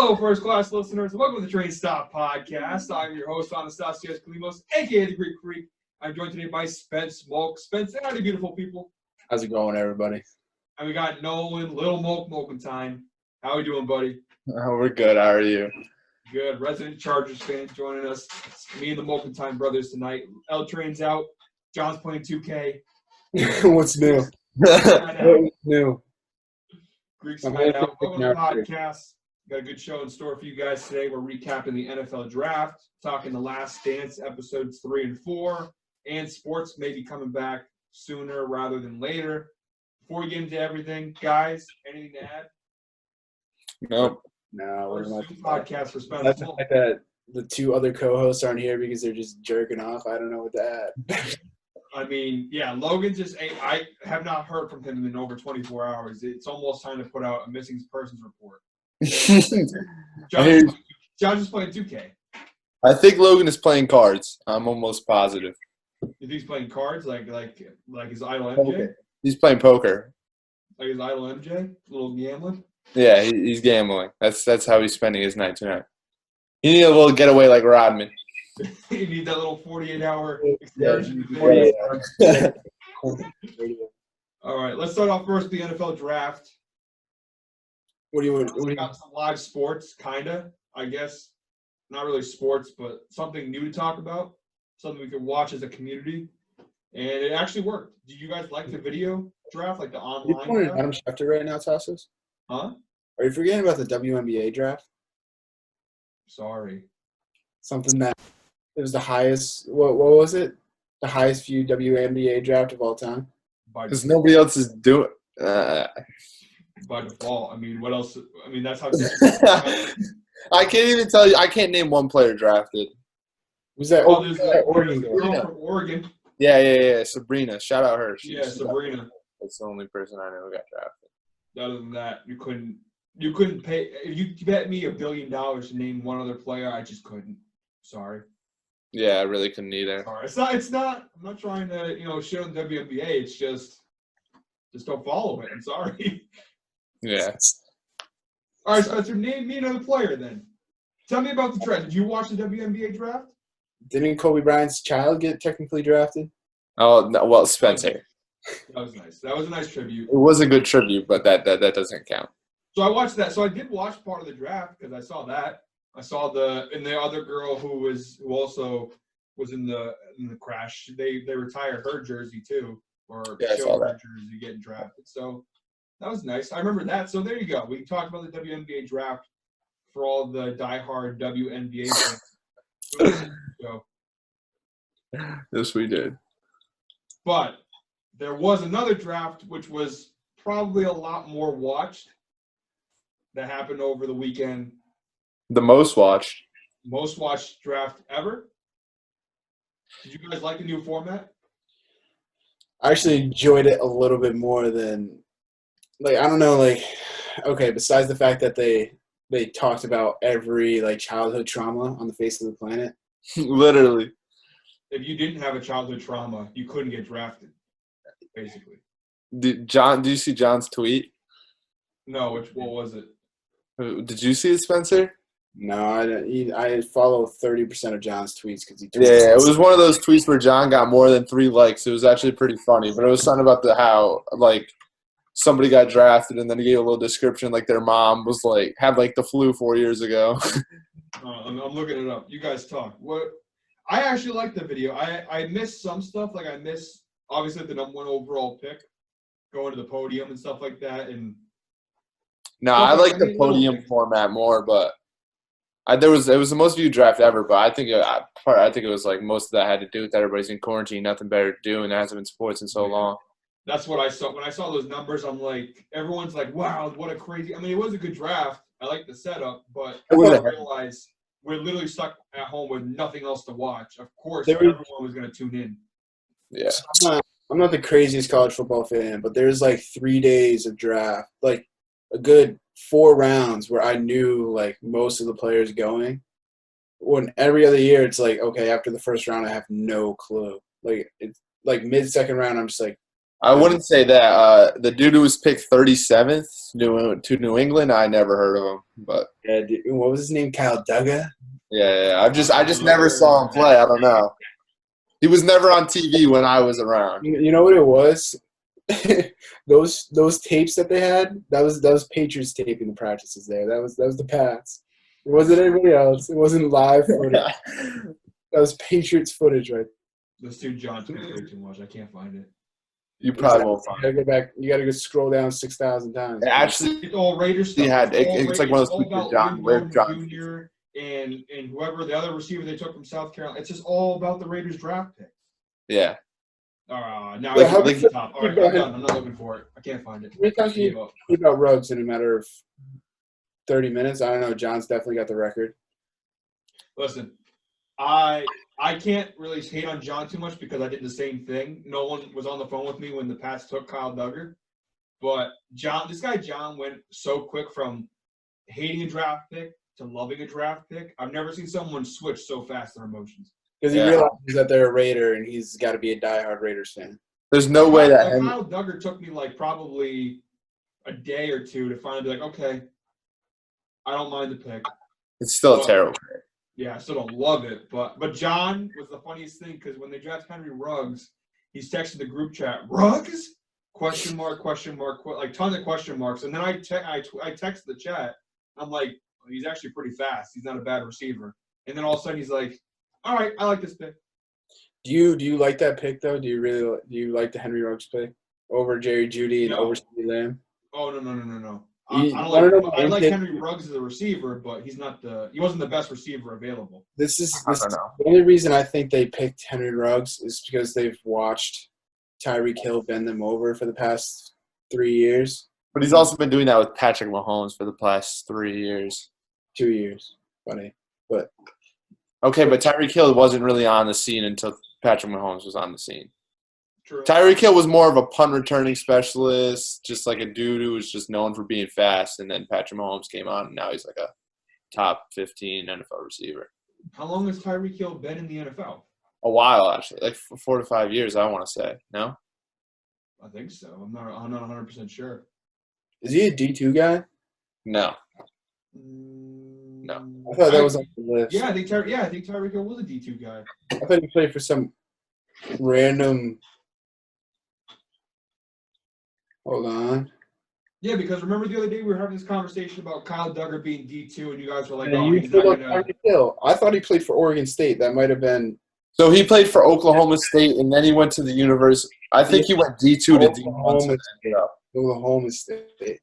Hello, first-class listeners. Welcome to the Train Stop Podcast. I'm your host, Anastasios Kalimos, a.k.a. The Greek Freak. I'm joined today by Spence, Molk. Spence, howdy, beautiful people. How's it going, everybody? And we got Nolan, Little Molk, Molkin time. How are we doing, buddy? Oh, we're good. How are you? Good. Resident Chargers fan joining us. It's me and the Molkin time brothers tonight. L Train's out. John's playing 2K. What's new? What's new? Greek's night out. Welcome to the podcast. Got a good show in store for you guys today. We're recapping the NFL draft, talking The Last Dance episodes 3 and 4, and sports may be coming back sooner rather than later. Before we get into everything, guys, anything to add? Nope. No, we're not. Podcast for Spence. That's the fact that the two other co-hosts aren't here because they're just jerking off. I don't know what to add. I mean, yeah, Logan I have not heard from him in over 24 hours. It's almost time to put out a missing persons report. John's just playing 2K. I think Logan is playing cards. I'm almost positive. You think he's playing cards like his idol MJ? Okay. He's playing poker. Like his idol MJ? A little gambling? Yeah, he's gambling. That's how he's spending his night tonight. He needs a little getaway like Rodman. You need that little 48-hour excursion. Yeah. All right, let's start off first with the NFL draft. What do you want? We got some live sports, kinda, I guess. Not really sports, but something new to talk about. Something we could watch as a community. And it actually worked. Do you guys like the video draft, like the online Are you pointing draft? Adam Schefter right now, Tassos? Huh? Are you forgetting about the WNBA draft? Sorry. Something that it was the highest. What was it? The highest viewed WNBA draft of all time. Because nobody else is doing. By default. I mean, what else? I mean, that's how. I can't even tell you. I can't name one player drafted. Who's that? Oh, there's a Oregon. girl from Oregon. Yeah. Sabrina. Shout out her. Sabrina. That's the only person I know who got drafted. Other than that, you couldn't pay. If you bet me $1 billion to name one other player, I just couldn't. Sorry. Yeah, I really couldn't either. Sorry. It's not. I'm not trying to shit on the WNBA. It's just don't follow it. I'm sorry. Yeah. All right, Spencer, name me another player then. Tell me about the draft. Did you watch the WNBA draft? Didn't Kobe Bryant's child get technically drafted? Oh, no, well, Spencer. That was nice. That was a nice tribute. It was a good tribute, but that doesn't count. So I watched that. So I did watch part of the draft because I saw that. I saw the other girl who also was in the crash. They retired her jersey too, or showed her jersey getting drafted. So that was nice. I remember that. So there you go. We can talk about the WNBA draft for all the diehard WNBA fans. So, Yes, we did. but there was another draft which was probably a lot more watched that happened over the weekend. The most watched. Most watched draft ever. Did you guys like the new format? I actually enjoyed it a little bit more than, I don't know, okay, besides the fact that they talked about every, childhood trauma on the face of the planet. Literally. If you didn't have a childhood trauma, you couldn't get drafted, basically. Did you see John's tweet? No, what was it? Did you see it, Spencer? No, I follow 30% of John's tweets because he tweets. Yeah, it was one of those tweets where John got more than 3 likes. It was actually pretty funny, but it was something about how somebody got drafted and then he gave a little description like their mom was had the flu 4 years ago. I'm looking it up. You guys talk. I actually like the video. I missed some stuff. I missed obviously the #1 overall pick going to the podium and stuff like that. And no, I like the podium format more, but it was the most viewed draft ever. But I think it was most of that had to do with that everybody's in quarantine, nothing better to do, and there hasn't been sports in so long. That's what I saw. When I saw those numbers, I'm like, everyone's like, wow, what a crazy – I mean, it was a good draft. I like the setup, but I didn't realize we're literally stuck at home with nothing else to watch. Of course, everyone was going to tune in. Yeah. I'm not the craziest college football fan, but there's 3 days of draft, a good 4 rounds where I knew most of the players going. When every other year it's okay, after the first round I have no clue. It's mid-second round I'm just I wouldn't say that. The dude who was picked 37th to New England, I never heard of him. But Yeah, dude, what was his name? Kyle Duggar? yeah. I just never saw him play. I don't know. He was never on TV when I was around. You know what it was? those tapes that they had, that was Patriots taping the practices there. That was the Pats. It wasn't anybody else. It wasn't live footage. That was Patriots footage, right? This dude John took way too much. I can't find it. You probably won't You find gotta it. go back. You gotta go scroll down 6,000 times. It actually, It's all Raiders stuff. he had. It's like one of It's all those about John Lynn Whip, Bowden John. Jr. and whoever the other receiver they took from South Carolina. It's just all about the Raiders draft pick. Yeah. Now Like, I like- the top. All right, I'm done. I'm not looking for it. I can't find it. How many times can you speak about Ruggs in a matter of 30 minutes? I don't know. John's definitely got the record. Listen, I can't really hate on John too much because I did the same thing. No one was on the phone with me when the Pats took Kyle Duggar. But this guy John went so quick from hating a draft pick to loving a draft pick. I've never seen someone switch so fast their emotions. Because he realizes that they're a Raider and he's got to be a diehard Raiders fan. There's no way that Kyle Duggar took me like probably a day or two to finally be like, okay, I don't mind the pick. it's still a terrible. Yeah, I still don't love it, but John was the funniest thing because when they drafted Henry Ruggs, he's texted the group chat, Ruggs? Question mark, like tons of question marks. And then I text the chat. I'm like, well, he's actually pretty fast. He's not a bad receiver. And then all of a sudden he's like, all right, I like this pick. Do you like that pick though? Do you like the Henry Ruggs pick over Jerry Jeudy and over CeeDee Lamb? Oh no. I like Henry Ruggs as a receiver, but he wasn't the best receiver available. The only reason I think they picked Henry Ruggs is because they've watched Tyreek Hill bend them over for the past 3 years. But he's also been doing that with Patrick Mahomes for the past 3 years. 2 years. Funny. But okay, but Tyreek Hill wasn't really on the scene until Patrick Mahomes was on the scene. True. Tyreek Hill was more of a punt returning specialist, just like a dude who was just known for being fast, and then Patrick Mahomes came on, and now he's like a top 15 NFL receiver. How long has Tyreek Hill been in the NFL? A while, actually. Like 4 to 5 years, I want to say. No? I think so. I'm not 100% sure. is he a D2 guy? No. No. I thought that was on the list. Yeah, I think Tyreek Hill was a D2 guy. I thought he played for some random. Hold on. Yeah, because remember the other day we were having this conversation about Kyle Duggar being D2, and you guys were like, Yeah, "Oh, you he's not feel like gonna." Tyreek Hill. I thought he played for Oregon State. That might have been. So he played for Oklahoma State, and then he went to the university. I think he went D2 to D1. Oklahoma State.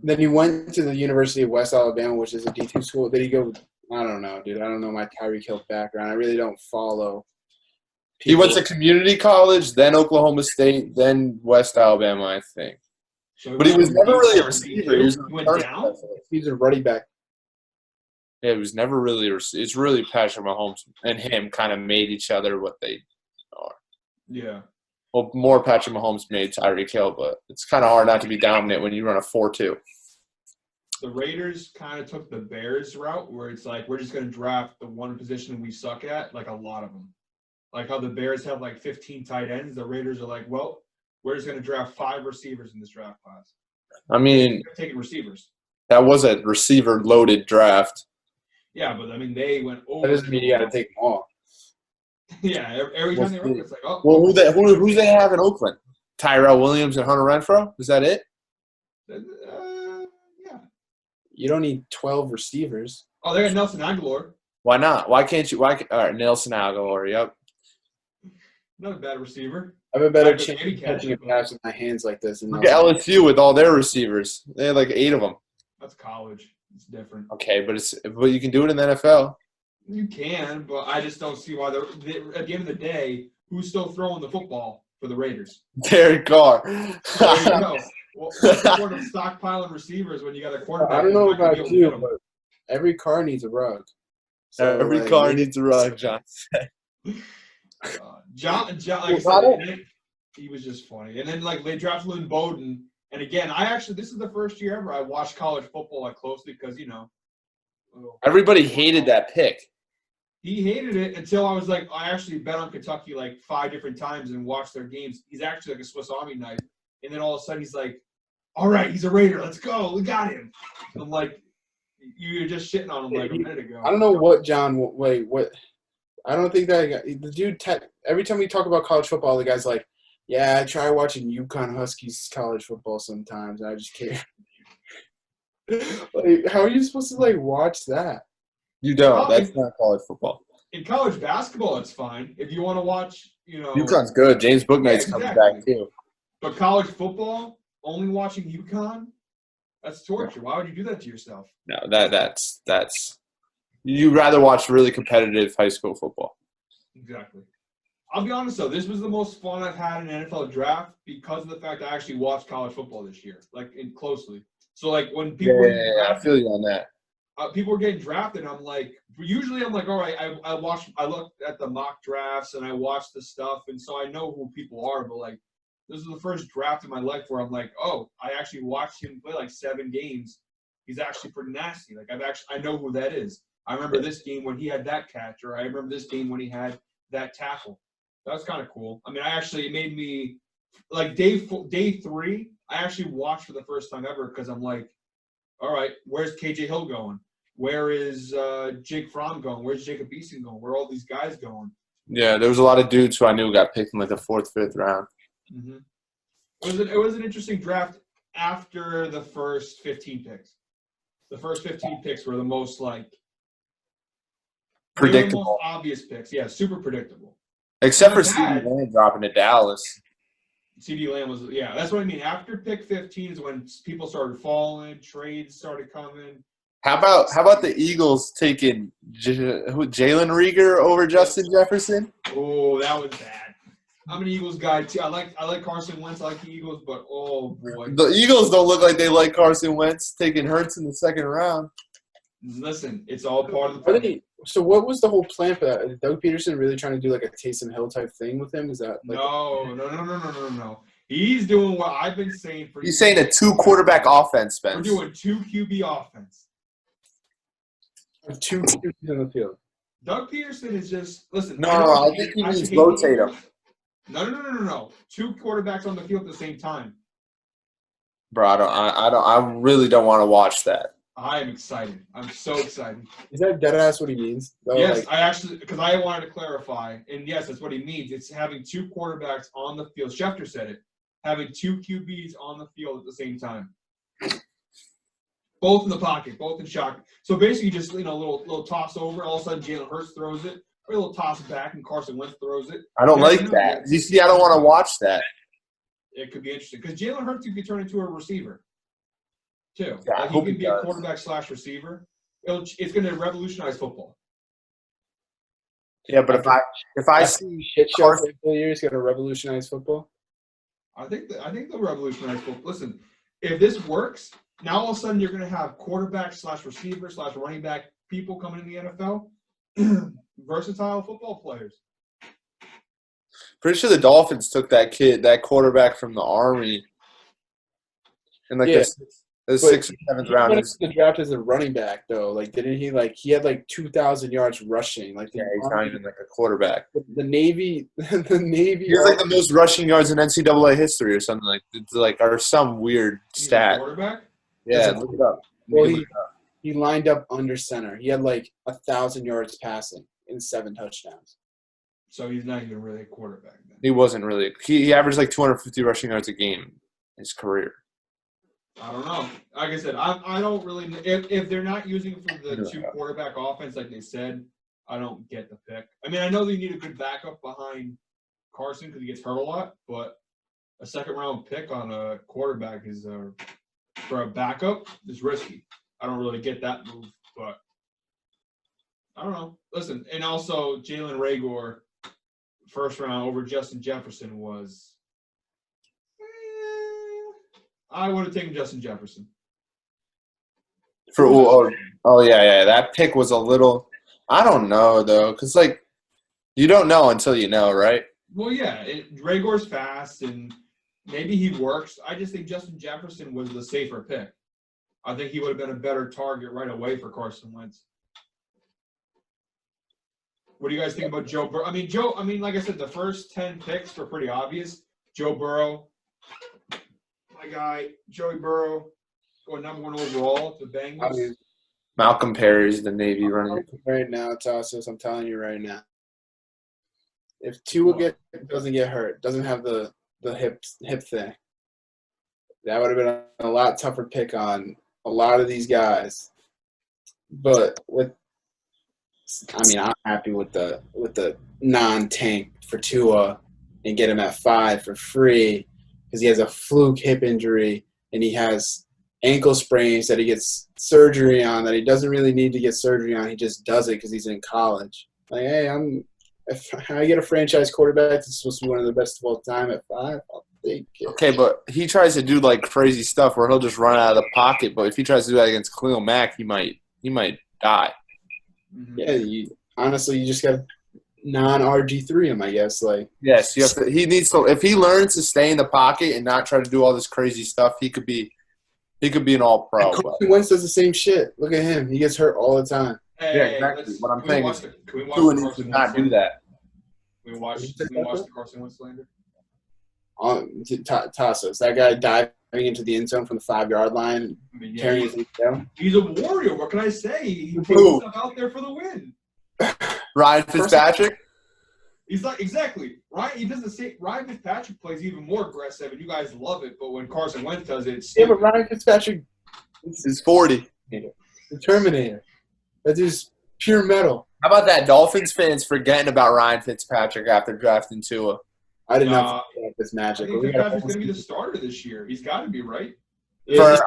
Then he went to the University of West Alabama, which is a D2 school. Did he go? I don't know, dude. I don't know my Tyreek Hill background. I really don't follow. He went to community college, then Oklahoma State, then West Alabama, I think. So But he was never really a receiver. He went down. He's a running back. Yeah, he was never really a receiver. It's really Patrick Mahomes and him kind of made each other what they are. Yeah. Well, more Patrick Mahomes made Tyreek Hill, but it's kind of hard not to be dominant when you run a 4-2. The Raiders kind of took the Bears route where it's like, we're just going to draft the one position we suck at, like a lot of them. Like how the Bears have like 15 tight ends. The Raiders are like, well, we're just going to draft 5 receivers in this draft class. I mean, They're taking receivers. that was a receiver-loaded draft. Yeah, but I mean, they went over. That doesn't mean you got to take them all. Yeah, every time they run, it's like, oh. Well, who's they have in Oakland? Tyrell Williams and Hunter Renfrow? Is that it? Yeah. You don't need 12 receivers. Oh, they got Nelson Aguilar. Why not? Why can't you? All right, Nelson Aguilar. Yep. Not a bad receiver. I have a better Not chance maybe of catching a catch, pass with my hands like this. Look at LSU with all their receivers. They had like 8 of them. That's college. It's different. Okay, but you can do it in the NFL. You can, but I just don't see why at the end of the day, who's still throwing the football for the Raiders? Derek Carr. There you go. Well, what's the point of stockpiling receivers when you got a quarterback? I don't know who's not about gonna be able to you, hit 'em? but every car needs a rug. So, Every like, car needs a rug, John. John, like I said, he was just funny. And then like they drafted Lynn Bowden, and again, this is the first year ever I watched college football like closely because Everybody hated that pick. He hated it until I was like, I actually bet on Kentucky like 5 different times and watched their games. He's actually like a Swiss Army knife. And then all of a sudden he's like, all right, he's a Raider. Let's go. We got him. I'm like, you were just shitting on him like a minute ago. I don't know what John. Wait, what? I don't think that guy, the dude. Every time we talk about college football, the guy's like, "Yeah, I try watching UConn Huskies college football sometimes, and I just can't." Like, how are you supposed to like watch that? You don't. That's not college football. In college basketball, it's fine. If you want to watch, UConn's good. James Booknight's coming back too. But college football, only watching UConn, that's torture. Why would you do that to yourself? No, that's you'd rather watch really competitive high school football. Exactly. I'll be honest though, this was the most fun I've had in an NFL draft because of the fact I actually watched college football this year, like closely. So like when people I feel you on that. People were getting drafted, I'm like, usually I'm like, all right, I looked at the mock drafts and I watched the stuff, and so I know who people are, but like this is the first draft in my life where I'm like, oh, I actually watched him play like 7 games. He's actually pretty nasty. Like I know who that is. I remember this game when he had that catch, or I remember this game when he had that tackle. That was kind of cool. I mean, it made me like day 3. I actually watched for the first time ever because I'm like, all right, where's KJ Hill going? Where is Jake Fromm going? Where's Jacob Eason going? Where are all these guys going? Yeah, there was a lot of dudes who I knew got picked in like the 4th, 5th round. Mm-hmm. It was an interesting draft after the first 15 picks. The first 15 picks were the most like predictable, the most obvious picks. Yeah, super predictable. Except for CeeDee Lamb dropping to Dallas. CeeDee Lamb was that's what I mean. After pick 15 is when people started falling, trades started coming. How about the Eagles taking Jalen Reagor over Justin Jefferson? Oh, that was bad. I'm an Eagles guy too. I like Carson Wentz. I like the Eagles, but oh boy, the Eagles don't look like they like Carson Wentz taking Hurts in the 2nd round. Listen, it's all part of the plan. So what was the whole plan for that? Is Doug Peterson really trying to do like a Taysom Hill type thing with him? Is that like no. He's doing what I've been saying for years. He's saying a 2-quarterback offense, Spence. We're doing 2 QB offense. 2 QBs in the field. Doug Peterson is just listen. No, I think he needs rotate them. No. 2 quarterbacks on the field at the same time. Bro, I really don't want to watch that. I am excited. I'm so excited. Is that deadass what he means? Yes, I actually, because I wanted to clarify, and yes, that's what he means. It's having 2 quarterbacks on the field. Schefter said it. Having 2 QBs on the field at the same time. Both in the pocket, both in shock. So basically just, a little toss over. All of a sudden, Jalen Hurts throws it. Or a little toss back, and Carson Wentz throws it. I don't like that. You see, I don't want to watch that. It could be interesting. Because Jalen Hurts could turn into a receiver, too. Yeah, like he can be a quarterback/receiver. It's going to revolutionize football. Yeah, but if I see shit show for a couple years, going to revolutionize football. I think they'll revolutionize football. Listen, if this works, now all of a sudden you're going to have quarterback/receiver/running back people coming in the NFL. Versatile football players. Pretty sure the Dolphins took that quarterback from the Army in the 6th or 7th round. The draft as a running back though. Like, didn't he he had 2,000 yards rushing? Like, he's not even like a quarterback. The Navy. He has the most rushing yards in NCAA history or something or some weird stat. Quarterback? Yeah, look it up. Well, he lined up under center. He had 1,000 yards passing and 7 touchdowns. So he's not even really a quarterback then. He wasn't really. He averaged 250 rushing yards a game in his career. I don't know. Like I said, I don't really. If they're not using for the 2 quarterback offense like they said, I don't get the pick. I mean, I know they need a good backup behind Carson because he gets hurt a lot, but a 2nd round pick on a quarterback is for a backup is risky. I don't really get that move, but I don't know. Listen, and also Jalen Reagor, 1st round over Justin Jefferson was. I would have taken Justin Jefferson. Yeah. That pick was a little. I don't know though, because you don't know until you know, right? Well, yeah, Reagor's fast and maybe he works. I just think Justin Jefferson was the safer pick. I think he would have been a better target right away for Carson Wentz. What do you guys think about Joe Burrow? Like I said, the first 10 picks were pretty obvious. Joe Burrow, my guy, Joey Burrow, going number 1 overall to the Bengals. Malcolm Perry's the Navy running. Right now, Tassos, I'm telling you right now. If Tua doesn't get hurt, doesn't have the hip thing, that would have been a lot tougher pick on a lot of these guys. But I'm happy with the non-tank for Tua and get him at 5 for free because he has a fluke hip injury and he has ankle sprains that he gets surgery on that he doesn't really need to get surgery on. He just does it because he's in college. Like, hey, if I get a franchise quarterback that's supposed to be one of the best of all time at 5, I'll take it. Okay, but he tries to do like crazy stuff where he'll just run out of the pocket. But if he tries to do that against Khalil Mack, he might die. Yeah, you just got non-RG3 him, I guess. Like, yes, you have to. He needs to. If he learns to stay in the pocket and not try to do all this crazy stuff, he could be an all-pro. Carson Wentz does the same shit. Look at him; he gets hurt all the time. Hey, yeah, exactly. What I'm saying is, Tua needs to not do that. Can we watch the Carson Wentz slander? Tassos, that guy diving into the end zone from the 5-yard line, carrying his down. He's a warrior. What can I say? He puts himself out there for the win. Ryan Fitzpatrick. He's like exactly right. He does the same. Ryan Fitzpatrick plays even more aggressive, and you guys love it. But when Carson Wentz does it, it's but Ryan Fitzpatrick is 40. The Terminator. That dude's pure metal. How about that? Dolphins fans forgetting about Ryan Fitzpatrick after drafting Tua. I did not think this magic. I think Fitzpatrick's going to be the starter this year. He's got to be, right? Yeah,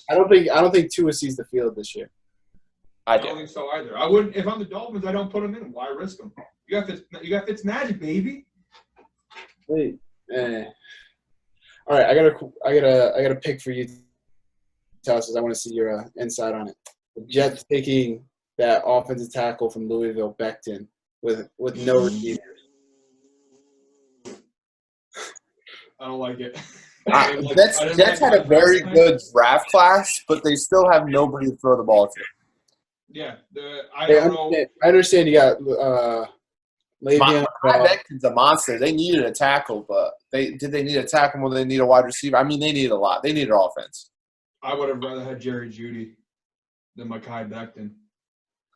I don't think Tua sees the field this year. I don't think so either. I wouldn't. If I'm the Dolphins, I don't put him in. Why risk him? You got Fitz magic, baby. Wait. All right, I got a pick for you, Tassos. I want to see your insight on it. The Jets taking that offensive tackle from Louisville, Becton, with no receivers. I don't like it. Jets had a very good draft class, but they still have nobody to throw the ball to. Yeah, I understand you got Le'Veon. Becton's a monster. They needed a tackle, but did they need a tackle more than they need a wide receiver? I mean, they need a lot. They need an offense. I would have rather had Jerry Jeudy than Mekhi Becton.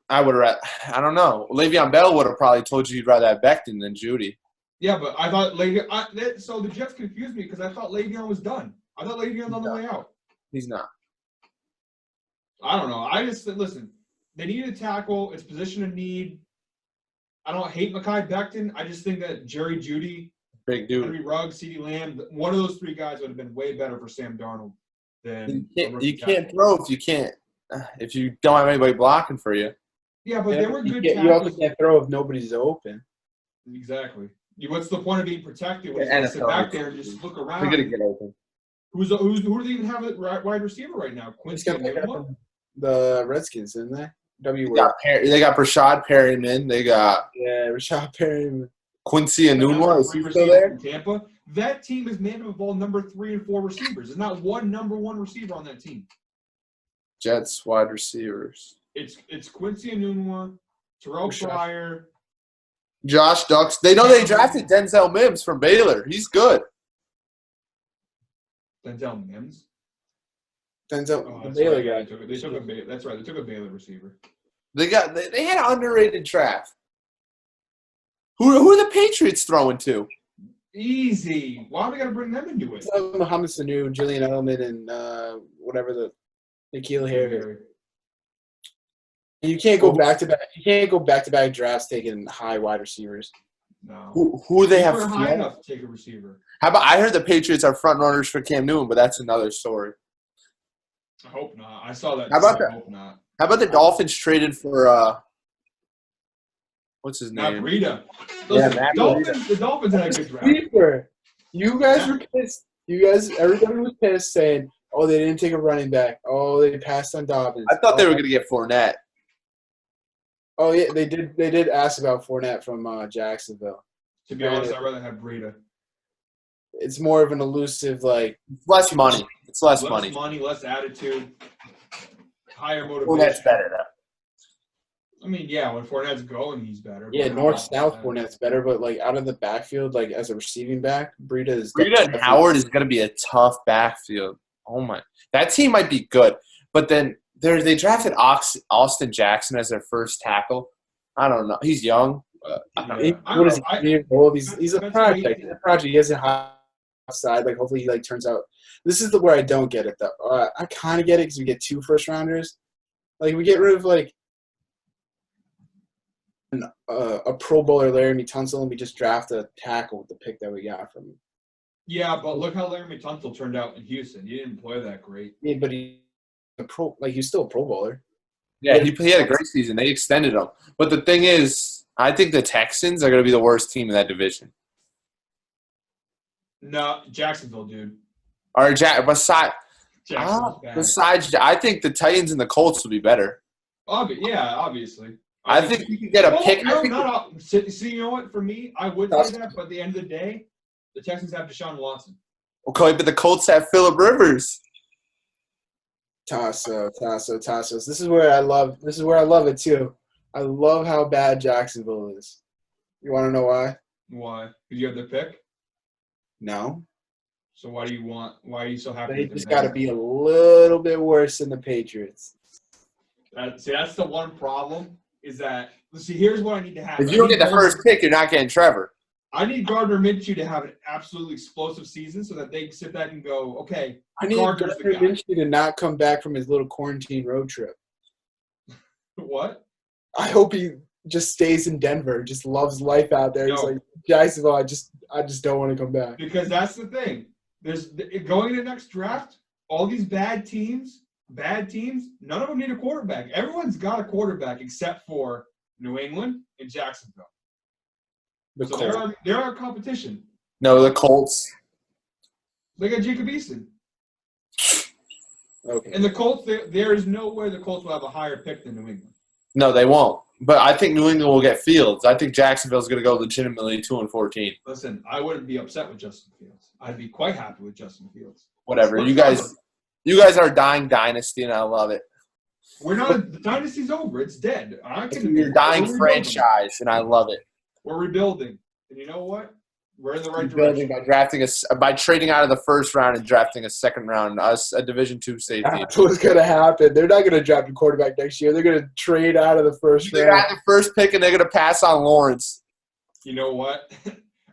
I don't know. Le'Veon Bell would have probably told you you'd rather have Becton than Jeudy. Yeah, but I thought Le'Veon. So the Jets confused me because I thought Le'Veon was done. I thought Le'Veon's on the way out. He's not. I don't know. I just listen. They need a tackle. It's position of need. I don't hate Mekhi Becton. I just think that Jerry Jeudy, big dude, Henry Ruggs, CeeDee Lamb, one of those 3 guys would have been way better for Sam Darnold than you can't throw if you don't have anybody blocking for you. Yeah, but they were good tackles. You also can't throw if nobody's open. Exactly. What's the point of being protected when you sit back there and just look around? They're gonna get open. Who do they even have at wide receiver right now? Quincy Enunwa? The Redskins, didn't they? They got Rashad Perryman. They got Rashad Perryman. Quincy Enunwa. Is he still there? Tampa. That team is made up of all number 3 and 4 receivers. There's not one number 1 receiver on that team. Jets wide receivers. It's Quincy Enunwa, Terrell Pryor, Josh Ducks. They drafted Denzel Mims from Baylor. He's good. Denzel Mims. The Baylor guy. That's right. They took a Baylor receiver. They had an underrated draft. Who are the Patriots throwing to? Easy. Why are we gonna bring them into it? Mohamed Sanu, Julian Edelman, and whatever the N'Keal Harry. You can't go back to back. You can't go back to back drafts taking high wide receivers. No. Who they have high enough to take a receiver? How about I heard the Patriots are front runners for Cam Newton, but that's another story. I hope not. I saw that. How about I hope not. How about the Dolphins traded for what's his name? Matt Breida. The Dolphins had a good draft. Sleeper. You guys were pissed. Everybody was pissed saying, "Oh, they didn't take a running back. Oh, they passed on Dobbins." I thought they were going to get Fournette. Oh yeah, they did. They did ask about Fournette from Jacksonville. To be honest, I'd rather have Breida. It's more of an elusive, less money. It's less money. Less money, less attitude, higher motivation. Well, that's better though. I mean, yeah, when Fournette's going, he's better. Yeah, but how north often south is that? Fournette's better, but like out of the backfield, like as a receiving back, Breida is Breida and definitely- Howard is going to be a tough backfield. Oh my, that team might be good, but then they drafted Austin Jackson as their first tackle. I don't know. He's young. He- I what don't is he? know. 3 years old. He's a That's project. crazy. He's a project. He has a high side. Like hopefully he like turns out. This is where I don't get it though. I kind of get it because we get 2 first-rounders. Like we get rid of like a Pro Bowler Laramie Tunsil and we just draft a tackle with the pick that we got from him. Yeah, but look how Laramie Tunsil turned out in Houston. He didn't play that great. Yeah, but he's still a Pro Bowler. Yeah, he had a great season. They extended him. But the thing is, I think the Texans are going to be the worst team in that division. No, Jacksonville, dude. Or Jacksonville's bad. besides, I think the Titans and the Colts will be better. Obviously. I think you could get a pick. No, I think not see, you know what? For me, I would say that, but at the end of the day, the Texans have Deshaun Watson. okay, but the Colts have Phillip Rivers. Tassos. This is where I love it too. I love how bad Jacksonville is. You want to know why? Why? Because you have the pick. No. So why are you so happy? They with them just got to now? be a little bit worse than the Patriots. That's the one problem. Is that here's what I need to have. If you don't get the first pick, you're not getting Trevor. I need Gardner Minshew to have an absolutely explosive season so that they can sit back and go, okay, I need Gardner's Gardner the guy. Minshew to not come back from his little quarantine road trip. What? I hope he just stays in Denver, just loves life out there. He's No. like, Jacksonville, I just don't want to come back. Because that's the thing. There's going into the next draft, all these bad teams, none of them need a quarterback. Everyone's got a quarterback except for New England and Jacksonville. So they're our competition. No, the Colts. They got Jacob Eason. Okay. And the Colts, there is no way the Colts will have a higher pick than New England. No, they won't. But I think New England will get Fields. I think Jacksonville's going to go legitimately 2-14. Listen, I wouldn't be upset with Justin Fields. I'd be quite happy with Justin Fields. Whatever. What's You guys are a dying dynasty, and I love it. We're not. The dynasty's over. It's dead. You're a dying franchise, and I love it. We're rebuilding, and you know what? We're in the right Rebuilding direction. by trading out of the first round and drafting a second round, a Division II safety. That's what's going to happen. They're not going to draft a quarterback next year. They're going to trade out of the first They round. got the first pick, and they're going to pass on Lawrence. You know what?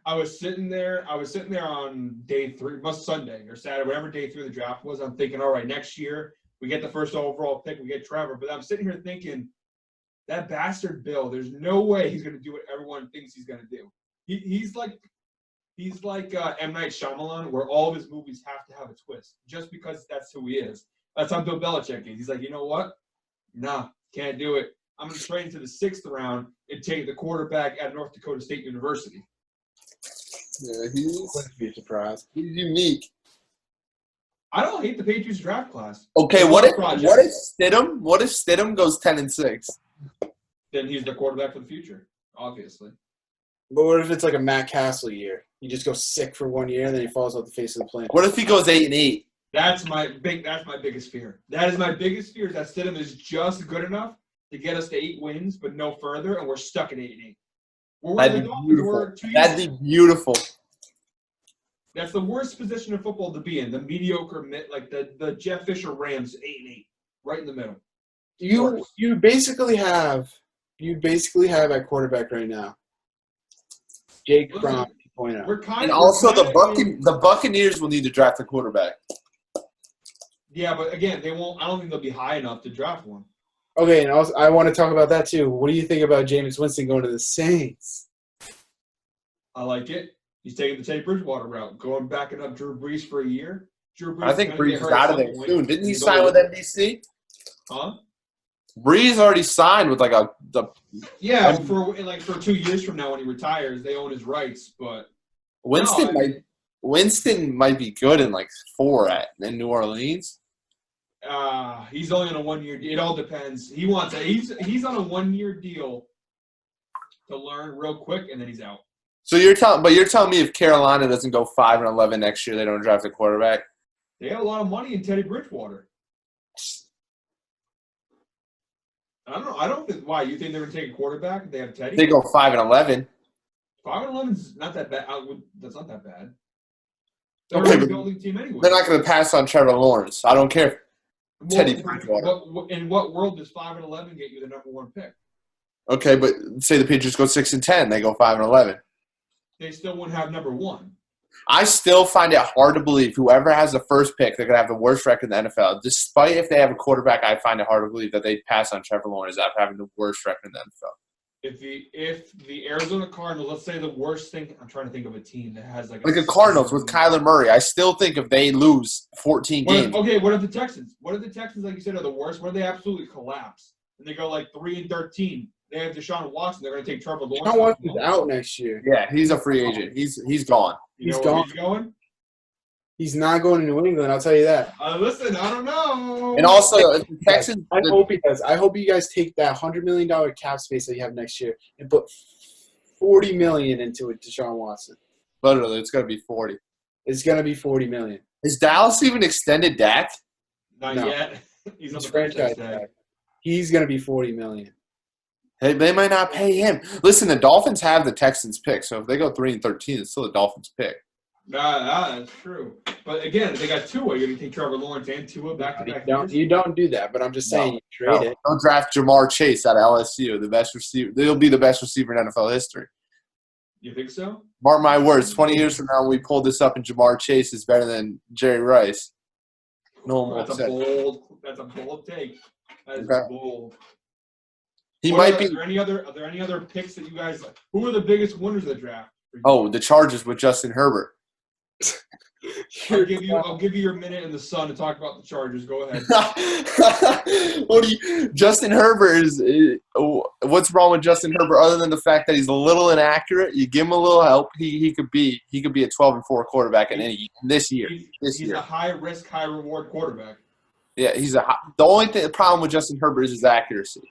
I was sitting there on day 3, must Sunday or Saturday, whatever day 3 of the draft was. I'm thinking, all right, next year we get the first overall pick, we get Trevor. But I'm sitting here thinking, that bastard Bill, there's no way he's going to do what everyone thinks he's going to do. He's like M. Night Shyamalan, where all of his movies have to have a twist, just because that's who he is. That's how Bill Belichick is. He's like, you know what? Nah, can't do it. I'm going to trade into the 6th round and take the quarterback at North Dakota State University. Yeah, Wouldn't be surprised. he's unique. I don't hate the Patriots draft class. Okay, It's what a if project. Stidham goes 10-6? Then he's the quarterback for the future, obviously. But what if it's like a Matt Castle year? You just go sick for 1 year, and then he falls off the face of the planet. What if he goes 8-8? That's my biggest fear. That is my biggest fear, is that Stidham is just good enough to get us to 8 wins, but no further, and we're stuck at 8-8. That'd be beautiful. That'd be beautiful. That's the worst position in football to be in. The mediocre, like the Jeff Fisher Rams, 8-8, right in the middle. You basically have at quarterback right now Jake Fromm 2.0. We're kind And of also the the Buccaneers will need to draft a quarterback. Yeah, but again, they won't. I don't think they'll be high enough to draft one. Okay, and also I want to talk about that too. What do you think about Jameis Winston going to the Saints? I like it. He's taking the Teddy Bridgewater route, going backing up Drew Brees for a year. Drew Brees I think is gonna Brees get is hurt out at of some there point. soon. Didn't he He's sign old. with NBC? Huh? Brees already signed with Yeah, for 2 years from now when he retires, they own his rights. But Winston might be good in 4 in New Orleans. he's only on a 1 year. It all depends. He wants it. He's on a 1 year deal to learn real quick, and then he's out. So you're telling me if Carolina doesn't go 5-11 next year, they don't draft a quarterback? They have a lot of money in Teddy Bridgewater. I don't know. I don't think why you think they're going to take a quarterback. They have Teddy. They go 5-11. 5-11's not that bad. That's not that bad. They're Okay, a but rebuilding team anyway. they're not going to pass on Trevor Lawrence. I don't care. Teddy Bridgewater. In what world does 5-11 get you the number one pick? Okay, but say the Patriots go 6-10, they go 5-11. They still wouldn't have number one. I still find it hard to believe whoever has the first pick, they're going to have the worst record in the NFL. Despite if they have a quarterback, I find it hard to believe that they pass on Trevor Lawrence after having the worst record in the NFL. If the Arizona Cardinals, let's say the worst thing, I'm trying to think of a team that has like a Cardinals with Kyler Murray, I still think if they lose 14 games. What if the Texans? What if the Texans, like you said, are the worst? What if they absolutely collapse and they go like 3-13? They have Deshaun Watson. They're going to take Trevor Lawrence. Deshaun Watson's out next year. Yeah, he's a free agent. He's gone. He's gone. He's going. He's not going to New England. I'll tell you that. Listen, I don't know. And also, the Texans. I hope he does. I hope you guys take that $100 million cap space that you have next year and put $40 million into it, Deshaun Watson. Literally, it's going to be 40. It's going to be $40 million. Is Dallas even extended Dak? Not yet. He's on the franchise tag. He's going to be $40 million. Hey, they might not pay him. Listen, the Dolphins have the Texans pick, so if they go 3-13, it's still the Dolphins pick. That's true. But again, if they got Tua, you're going to take Trevor Lawrence and Tua back-to-back years? You don't do that, but I'm just saying you trade it. Don't draft Jamar Chase out of LSU, the best receiver. They'll be the best receiver in NFL history. You think so? Mark my words, 20 years from now, when we pull this up and Jamar Chase is better than Jerry Rice. No one will say. That's a bold take. That is Okay. bold. Are there any other picks that you guys like? Who are the biggest winners of the draft? Oh, the Chargers with Justin Herbert. I'll give you your minute in the sun to talk about the Chargers. Go ahead. Justin Herbert is what's wrong with Justin Herbert other than the fact that he's a little inaccurate? You give him a little help, he could be a 12-4 quarterback this year. He's a high risk, high reward quarterback. Yeah, the only problem with Justin Herbert is his accuracy.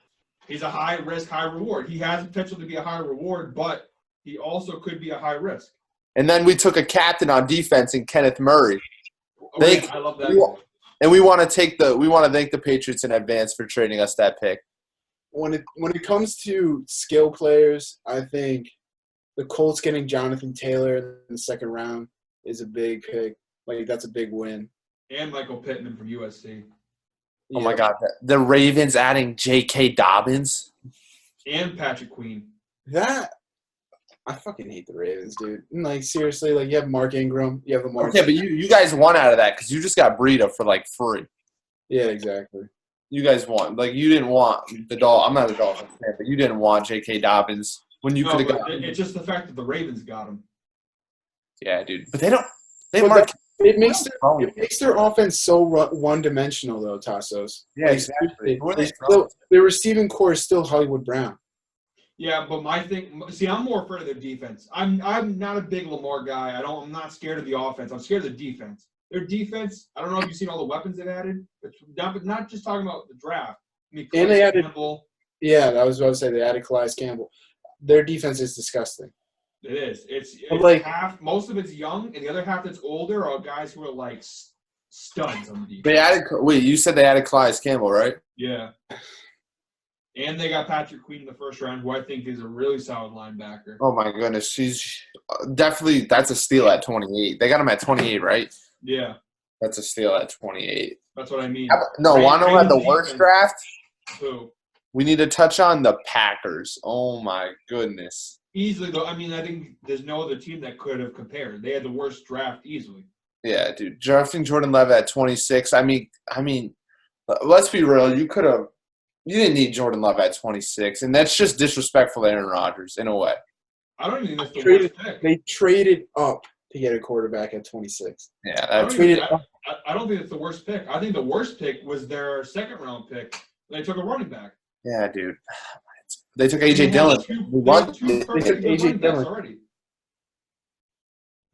He's a high risk, high reward. He has potential to be a high reward, but he also could be a high risk. And then we took a captain on defense in Kenneth Murray. I love that. And we want to thank the Patriots in advance for trading us that pick. When it comes to skill players, I think the Colts getting Jonathan Taylor in the second round is a big pick. Like, that's a big win. And Michael Pittman from USC. Oh, my God. The Ravens adding J.K. Dobbins. And Patrick Queen. I fucking hate the Ravens, dude. Like, seriously, like, you have Mark Ingram. You have Lamar. Okay, but you guys won out of that because you just got Breida for, like, free. Yeah, exactly. You guys won. Like, you didn't want the Dolphins. I'm not a Dolphins fan, but you didn't want J.K. Dobbins when you could have got him. It's just the fact that the Ravens got him. Yeah, dude. But they don't – It makes their offense so one-dimensional, though, Tassos. Yeah, exactly. Their receiving core is still Hollywood Brown. Yeah, but my thing – see, I'm more afraid of their defense. I'm not a big Lamar guy. I'm not scared of the offense. I'm scared of the defense. Their defense, I don't know if you've seen all the weapons they've added, but not just talking about the draft. I mean, and they added Campbell. Yeah, I was about to say they added Calais Campbell. Their defense is disgusting. It is. It's like half. Most of it's young, and the other half that's older are guys who are like studs on the defense. You said they added Calais Campbell, right? Yeah. And they got Patrick Queen in the first round, who I think is a really solid linebacker. Oh, my goodness. She's definitely – that's a steal at 28. They got him at 28, right? Yeah. That's a steal at 28. That's what I mean. Want to have the worst draft? Who? We need to touch on the Packers. Oh, my goodness. Easily, though. I mean, I think there's no other team that could have compared. They had the worst draft easily. Yeah, dude. Drafting Jordan Love at 26. I mean, let's be real. You didn't need Jordan Love at 26, and that's just disrespectful to Aaron Rodgers in a way. I don't even think that's the worst pick. They traded up to get a quarterback at 26. Yeah, I don't think it's the worst pick. I think the worst pick was their second-round pick. They took a running back. Yeah, dude. They took A.J. Dillon. They took A.J. Dillon already.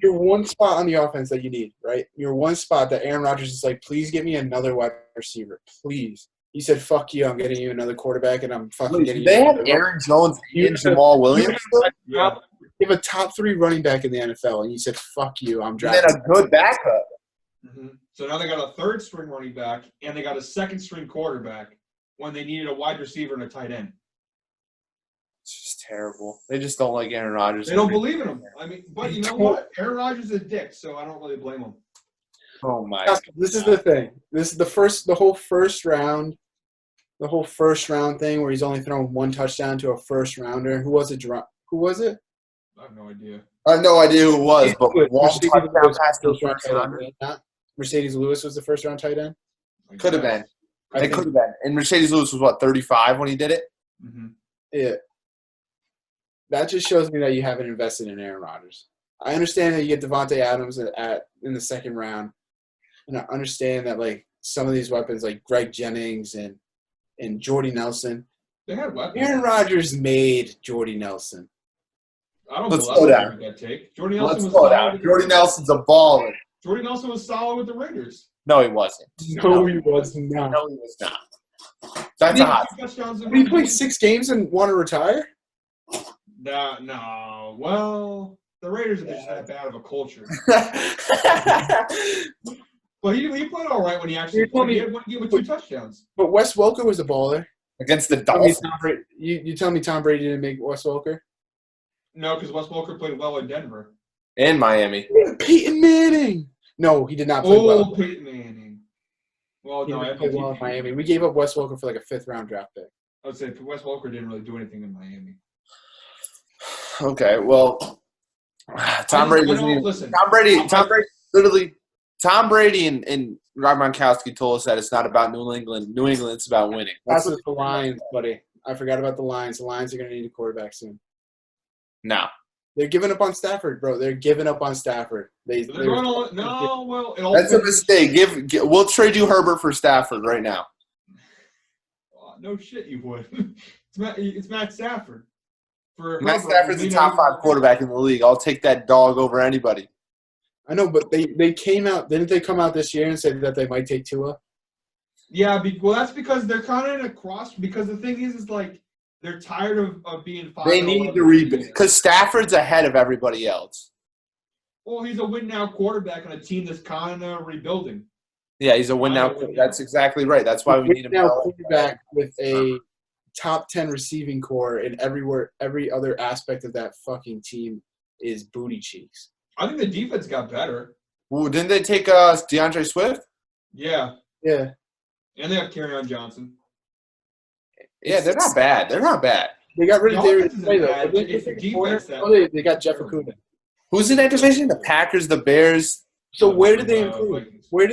You're one spot on the offense that you need, right? You're one spot that Aaron Rodgers is like, please get me another wide receiver, please. He said, fuck you, I'm getting you another quarterback, and I'm fucking getting you. They have Aaron Jones and Jamal Williams. You have a top 3 running back in the NFL, and you said, fuck you, I'm drafting. And a good backup. Mm-hmm. So now they got a third-string running back, and they got a second-string quarterback. when they needed a wide receiver and a tight end. It's just terrible. They just don't like Aaron Rodgers. They don't believe in him. I mean, but you know what? Aaron Rodgers is a dick, so I don't really blame him. Oh my! This is the thing. This is the whole first round thing where he's only thrown one touchdown to a first rounder. Who was it? Who was it? I have no idea. I have no idea who it was, but one Mercedes touchdown Lewis pass to a was the first first round rounder. tight end, not Mercedes Lewis was the first round tight end. Could have been. I It think- could have been. And Mercedes Lewis was what, 35 when he did it? Mm-hmm. Yeah. That just shows me that you haven't invested in Aaron Rodgers. I understand that you get Devontae Adams in the second round, and I understand that like some of these weapons like Greg Jennings and Jordy Nelson. They had weapons. Aaron Rodgers made Jordy Nelson. I don't Let's believe slow down. that take. Jordy Nelson Let's was slow solid down. with the Jordy Raiders. Nelson's a baller. Jordy Nelson was solid with the Raiders. No, he wasn't. No, he was not. No, he was not. That's a hot. Touchdowns in Did he one play game. 6 games and want to retire? No. Well, the Raiders are just that bad of a culture. But he played all right when he actually played. He had one game with 2 touchdowns. But Wes Welker was a baller. Against the Tell me Dolphins. Tom Brady, you tell me Tom Brady didn't make Wes Welker? No, because Wes Welker played well in Denver. In Miami. Peyton Manning. No, he did not play well. Peyton Manning. Well, He no, I didn't play well in Miami. We gave up Wes Welker for like a 5th round draft pick. I would say Wes Welker didn't really do anything in Miami. Okay, well, Tom Brady doesn't even. Listen, Tom Brady and Rob Gronkowski told us that it's not about New England. New England, it's about winning. That's with the Lions, buddy. I forgot about the Lions. The Lions are going to need a quarterback soon. No. They're giving up on Stafford, bro. They're giving up on Stafford. They're going on, no, well, it all That's a depends- mistake. We'll trade you Herbert for Stafford right now. No shit, you would. It's Matt Stafford. For Matt Herbert, Stafford's the you top know, 5 quarterback in the league. I'll take that dog over anybody. I know, but they came out. Didn't they come out this year and say that they might take Tua? Yeah, well, that's because they're kind of in a cross. Because the thing is like they're tired of being 5. They need to rebuild because Stafford's ahead of everybody else. Well, he's a win now quarterback on a team that's kind of rebuilding. Yeah, he's a win now. That's exactly right. That's why we need him. Now quarterback with a top 10 receiving core, and every other aspect of that fucking team is booty cheeks. I think the defense got better. Ooh, didn't they take DeAndre Swift? Yeah, Yeah. and they have Kerryon Johnson. Yeah, they're not bad. They're not bad. They got rid of The Darius offense Slay, isn't though. bad. They It's the took a corner. defense that- Oh, they got Jeff Okuda. Who's in that division? The Packers, the Bears. So where did they Uh, improve? Vikings. Where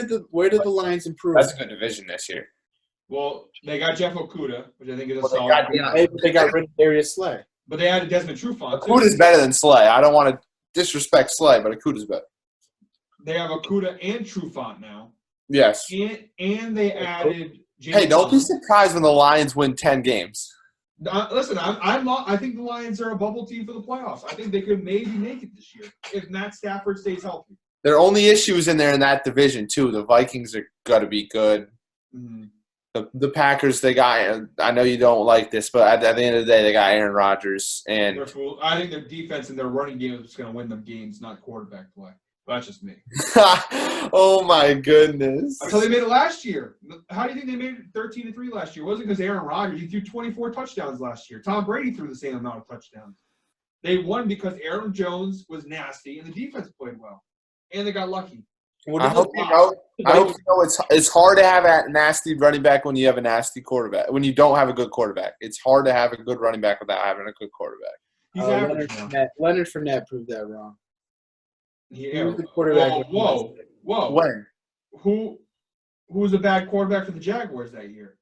did the Lions improve? That's a good division this year. Well, they got Jeff Okuda, which I think is a Well, they solid. got Deion. Hey, but they got rid of Darius Slay. But they added Desmond Trufant too. Akuda's better than Slay. I don't want to disrespect Slay, but Akuda's better. They have Okuda and Trufant now, Yes. and they added. Hey, don't be Jameson. surprised when the Lions win 10 games. Listen, I think the Lions are a bubble team for the playoffs. I think they could maybe make it this year if Matt Stafford stays healthy. There are only issues in there in that division, too. The Vikings are going to be good. Mhm. The Packers, they got – I know you don't like this, but at the end of the day, they got Aaron Rodgers. And They're fool- I think their defense and their running game is going to win them games, not quarterback play. But that's just me. oh, my goodness. That's how they made it last year. How do you think they made it 13-3 last year? It wasn't because Aaron Rodgers. He threw 24 touchdowns last year. Tom Brady threw the same amount of touchdowns. They won because Aaron Jones was nasty and the defense played well. And they got lucky. I hope you know it's hard to have a nasty running back when you have a nasty quarterback. When you don't have a good quarterback, it's hard to have a good running back without having a good quarterback. He's average now. Leonard Fournette proved that wrong. He Yeah. was the quarterback. Whoa. When? Who was a bad quarterback for the Jaguars that year?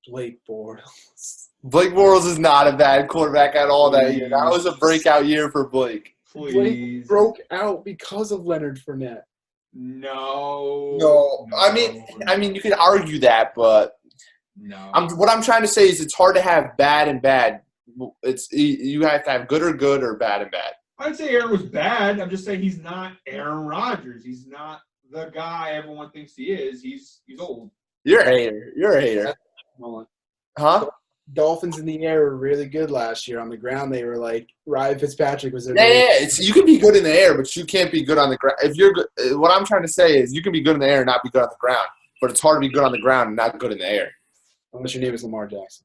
Blake Bortles. Blake Bortles is not a bad quarterback at all that year. That was a breakout year for Blake. Please. Blake broke out because of Leonard Fournette. No. I mean, you could argue that, but No. what I'm trying to say is it's hard to have bad and bad. You have to have good or bad and bad. I'd say Aaron was bad. I'm just saying he's not Aaron Rodgers. He's not the guy everyone thinks he is. He's old. You're a hater. Nolan. Huh? Dolphins in the air were really good last year. On the ground, they were like Ryan Fitzpatrick was their. Yeah. You can be good in the air, but you can't be good on the ground. If you're good, what I'm trying to say is you can be good in the air and not be good on the ground. but it's hard to be good on the ground and not good in the air. Unless your name is Lamar Jackson.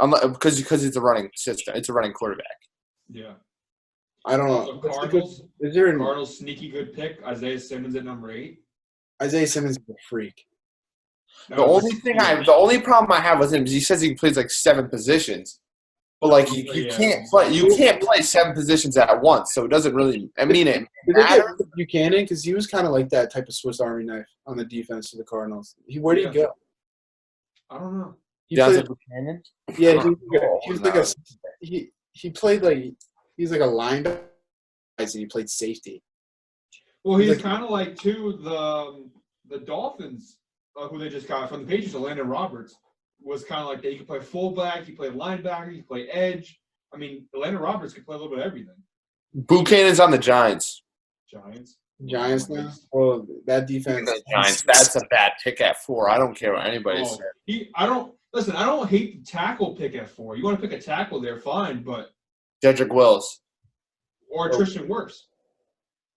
Because it's a running system. It's a running quarterback. Yeah. I don't know. Also, Cardinals. Is there an Cardinals sneaky good pick. Isaiah Simmons at number 8. Isaiah Simmons is a freak? The only problem I have with him is he says he plays like 7 positions, but like you can't play 7 positions at once. So it doesn't really. I mean, it matters. Buchanan, because he was kind of like that type of Swiss Army knife on the defense for the Cardinals. Where did he go? I don't know. He played, Buchanan? yeah, he played like he's like a linebacker, and he played safety. Well, he's kind of like too the Dolphins, who they just got from the Patriots. Landon Roberts was kind of like that. He could play fullback, he played linebacker, he could play edge. I mean, Landon Roberts could play a little bit of everything. Buchanan's on the Giants. Giants now? Well, that defense. Giants. That's a bad pick at 4. I don't care what anybody says. I don't hate the tackle pick at 4. You want to pick a tackle there, fine, but Jedrick Wills or Tristan Wirfs.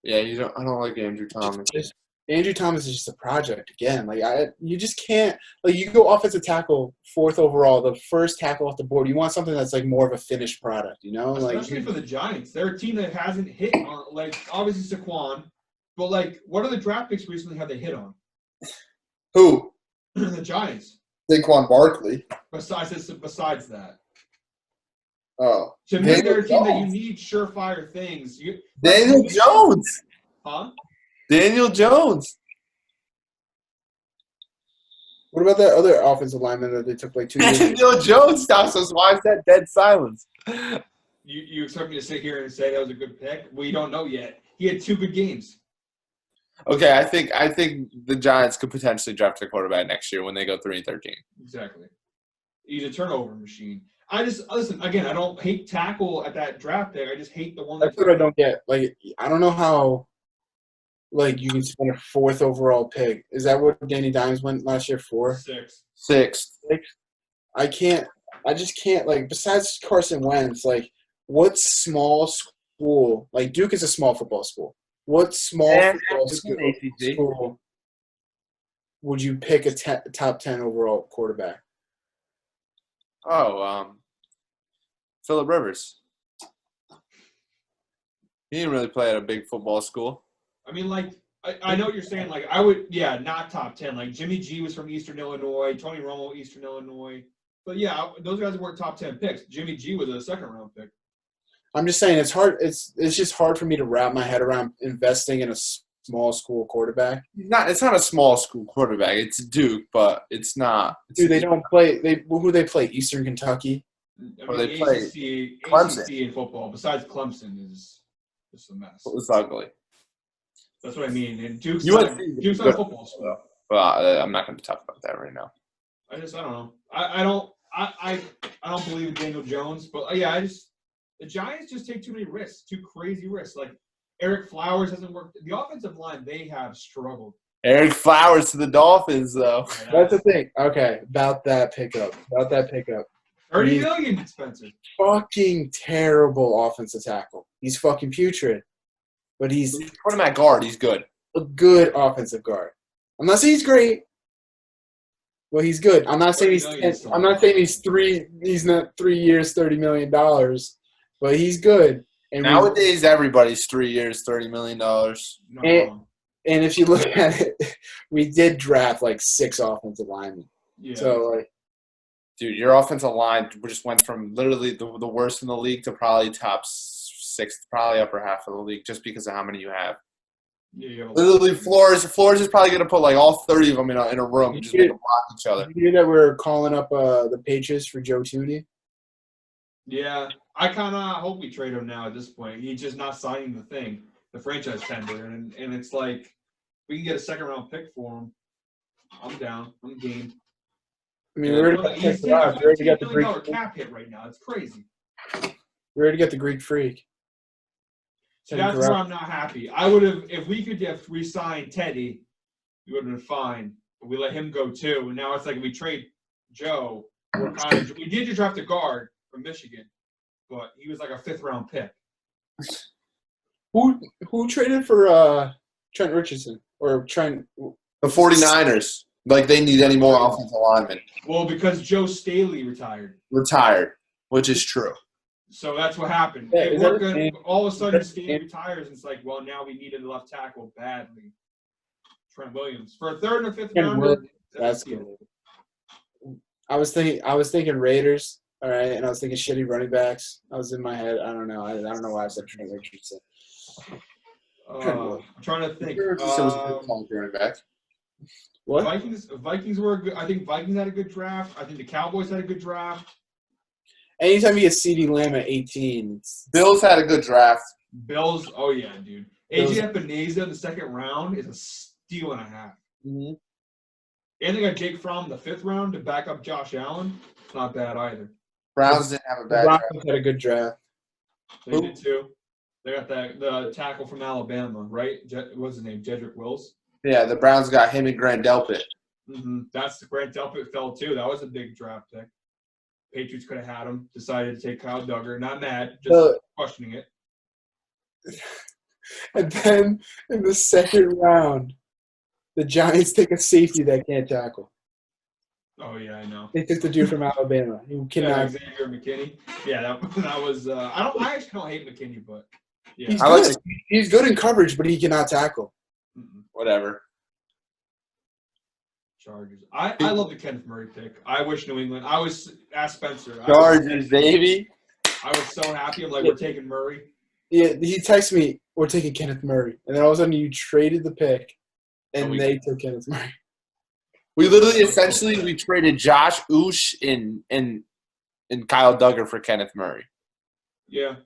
Yeah, I don't like Andrew Thomas. Andrew Thomas is just a project again. Like you just can't. Like you go offensive tackle 4th overall, the first tackle off the board. You want something that's like more of a finished product, you know? Especially for the Giants, they're a team that hasn't hit on like obviously Saquon, but like what other draft picks recently have they hit on? Who? The Giants. Saquon Barkley. Besides that. Oh. To me, they're a team that you need surefire things. Daniel Jones. Huh? Daniel Jones. What about that other offensive lineman that they took like 2 years? Daniel Jones stops us. Why is that dead silence? You expect me to sit here and say that was a good pick? We don't know yet. He had 2 good games. Okay, I think the Giants could potentially draft a quarterback next year when they go 3-13. Exactly. He's a turnover machine. Listen again. I don't hate tackle at that draft pick. I just hate the one. That's what I don't get. Like I don't know how. Like you can spend a 4th overall pick. Is that what Danny Dimes went last year for? 6th. I just can't. Like besides Carson Wentz, like what small school? Like Duke is a small football school. What small football school would you pick a top 10 overall quarterback? Oh, Phillip Rivers. He didn't really play at a big football school. I mean, like, I know what you're saying. Like, I would, not top 10. Like, Jimmy G was from Eastern Illinois. Tony Romo, Eastern Illinois. But, yeah, those guys weren't top 10 picks. Jimmy G was a 2nd-round pick. I'm just saying it's hard. It's just hard for me to wrap my head around investing in a small school quarterback. It's not a small school quarterback. It's Duke, but it's not. Dude, they don't play. Who they play? Eastern Kentucky. I mean, they play Clemson. ACC in football. Besides Clemson is just a mess. It's ugly. That's what I mean. And Duke's not a football school. Well, I'm not going to talk about that right now. I don't know. I don't believe in Daniel Jones, but the Giants just take too many risks, too crazy risks. Like Eric Flowers hasn't worked. The offensive line, they have struggled. Eric Flowers to the Dolphins, though. That's the thing. Okay, about that pickup. 30 million, Spencer. Fucking terrible offensive tackle. He's fucking putrid. But put him at guard. He's good. A good offensive guard. I'm not saying he's great. Well, he's good. I'm not saying he's 3 years, $30 million, but he's good. And nowadays, everybody's 3 years, $30 million. And if you look at it, we did draft like 6 offensive linemen. Yeah. So like, dude, your offensive line just went from literally the worst in the league to probably top 6, probably upper half of the league, just because of how many you have. Yeah, literally, Flores is probably going to put like all 30 of them in a room and just make them block each other. Did you hear that we're calling up the Patriots for Joe Thuney? Yeah, I kind of hope we trade him now at this point. He's just not signing the franchise tender, and it's like we can get a 2nd-round pick for him. I'm down. I'm game. I mean, we already got the Greek cap hit right now. It's crazy. We already got the Greek freak. So that's where I'm not happy. I would have, if we could have re-signed Teddy, we would have been fine. But we let him go too, and now it's like if we trade Joe, we did just draft a guard from Michigan, but he was like a 5th-round pick. Who traded for Trent Richardson or Trent? The 49ers. Like they need any more offensive linemen. Well, because Joe Staley Retired, which is true. So that's what happened. Yeah, It is worked that a good. name? All of a sudden, Is that a Staley name? retires, and it's like, well, now we needed a left tackle badly. Trent Williams for a third and a fifth Trent rounder. Williams, That's That's a steal. good. I was thinking Raiders. All right, and I was thinking shitty running backs. I was in my head. I don't know. I don't know why I said Trent Richardson. I'm trying to think. Richardson was a good call running back. What? Vikings were good. I think Vikings had a good draft. I think the Cowboys had a good draft. Anytime you get CeeDee Lamb at 18, it's Bills had a good draft. Bills. Oh yeah, dude. Bills. AJ Epinesa in the second round is a steal and a half. mm-hmm. And they got Jake Fromm in the fifth round to back up Josh Allen. It's not bad either. Browns didn't have a The bad draft. Broncos had a good draft. They did too. They got the tackle from Alabama, right? What's his name? Jedrick Wills. Yeah, the Browns got him and Grant Delpit. Mm-hmm. That's the Grant Delpit fell too. That was a big draft pick. Patriots could have had him. Decided to take Kyle Duggar. Not mad, just questioning it. And then in the second round, the Giants take a safety that can't tackle. Oh yeah, I know. They took the dude from Alabama. You cannot. Xavier McKinney. Yeah, that was. I actually don't hate McKinney, but yeah. He's good in coverage, but he cannot tackle. Whatever. Chargers. I love the Kenneth Murray pick. I wish New England. I was ask Spencer. Chargers, baby. I was so happy. I'm like, we're taking Murray. Yeah, he texted me, we're taking Kenneth Murray. And then all of a sudden you traded the pick, and they took Kenneth Murray. We literally, essentially, we traded Josh Oosh and Kyle Duggar for Kenneth Murray. Yeah.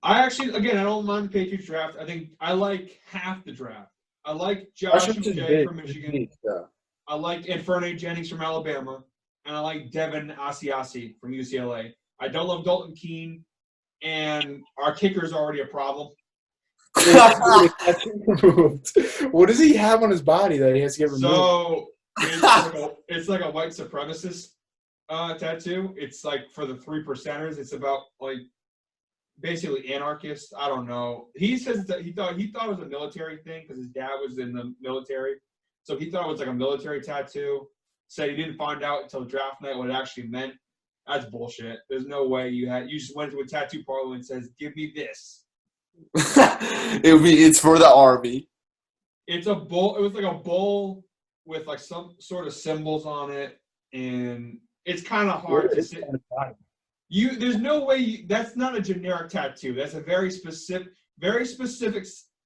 I actually, again, I don't mind the Patriots draft. I think I like half the draft. I like Josh Uche from Michigan. I like Inferne Jennings from Alabama. And I like Devin Asiasi from UCLA. I don't love Dalton Keene. And our kicker is already a problem. What does he have on his body that he has to get removed? So it's like a white supremacist tattoo. It's like for the 3%ers. It's about like basically anarchist. I don't know. He says that he thought it was a military thing because his dad was in the military, so he thought it was like a military tattoo. Said he didn't find out until draft night what it actually meant. That's bullshit. There's no way you just went to a tattoo parlor and says, "Give me this." It's for the army. It's a bowl. It was like a bowl with like some sort of symbols on it, and it's kind of hard to see. There's no way that's not a generic tattoo. That's a very specific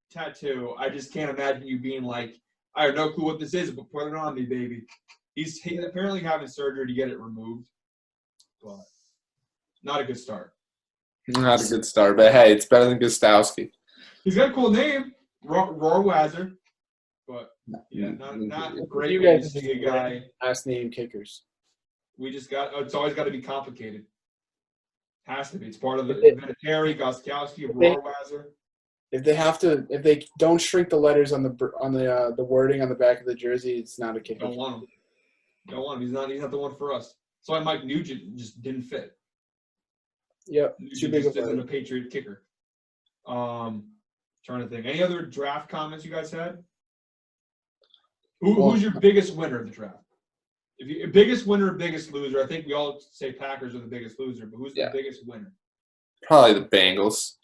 tattoo. I just can't imagine you being like, I have no clue what this is, but put it on me, baby. He's apparently having surgery to get it removed, but not a good start. Not a good start, but hey, it's better than Gostowski. He's got a cool name, Rohrwasser, but yeah, not great. You guys to see a guy. Last name kickers. We just got. It's always got to be complicated. Has to be. It's part of the Vinatieri, Gostkowski, Rohrwasser. If they don't shrink the letters on the wording on the back of the jersey, it's not a kicker. Don't want him. He's not the one for us. So Mike Nugent just didn't fit. Yep. Too big of a Patriot kicker. Trying to think. Any other draft comments you guys had? Who's your biggest winner of the draft? Biggest winner, biggest loser. I think we all say Packers are the biggest loser, but who's the biggest winner? Probably the Bengals.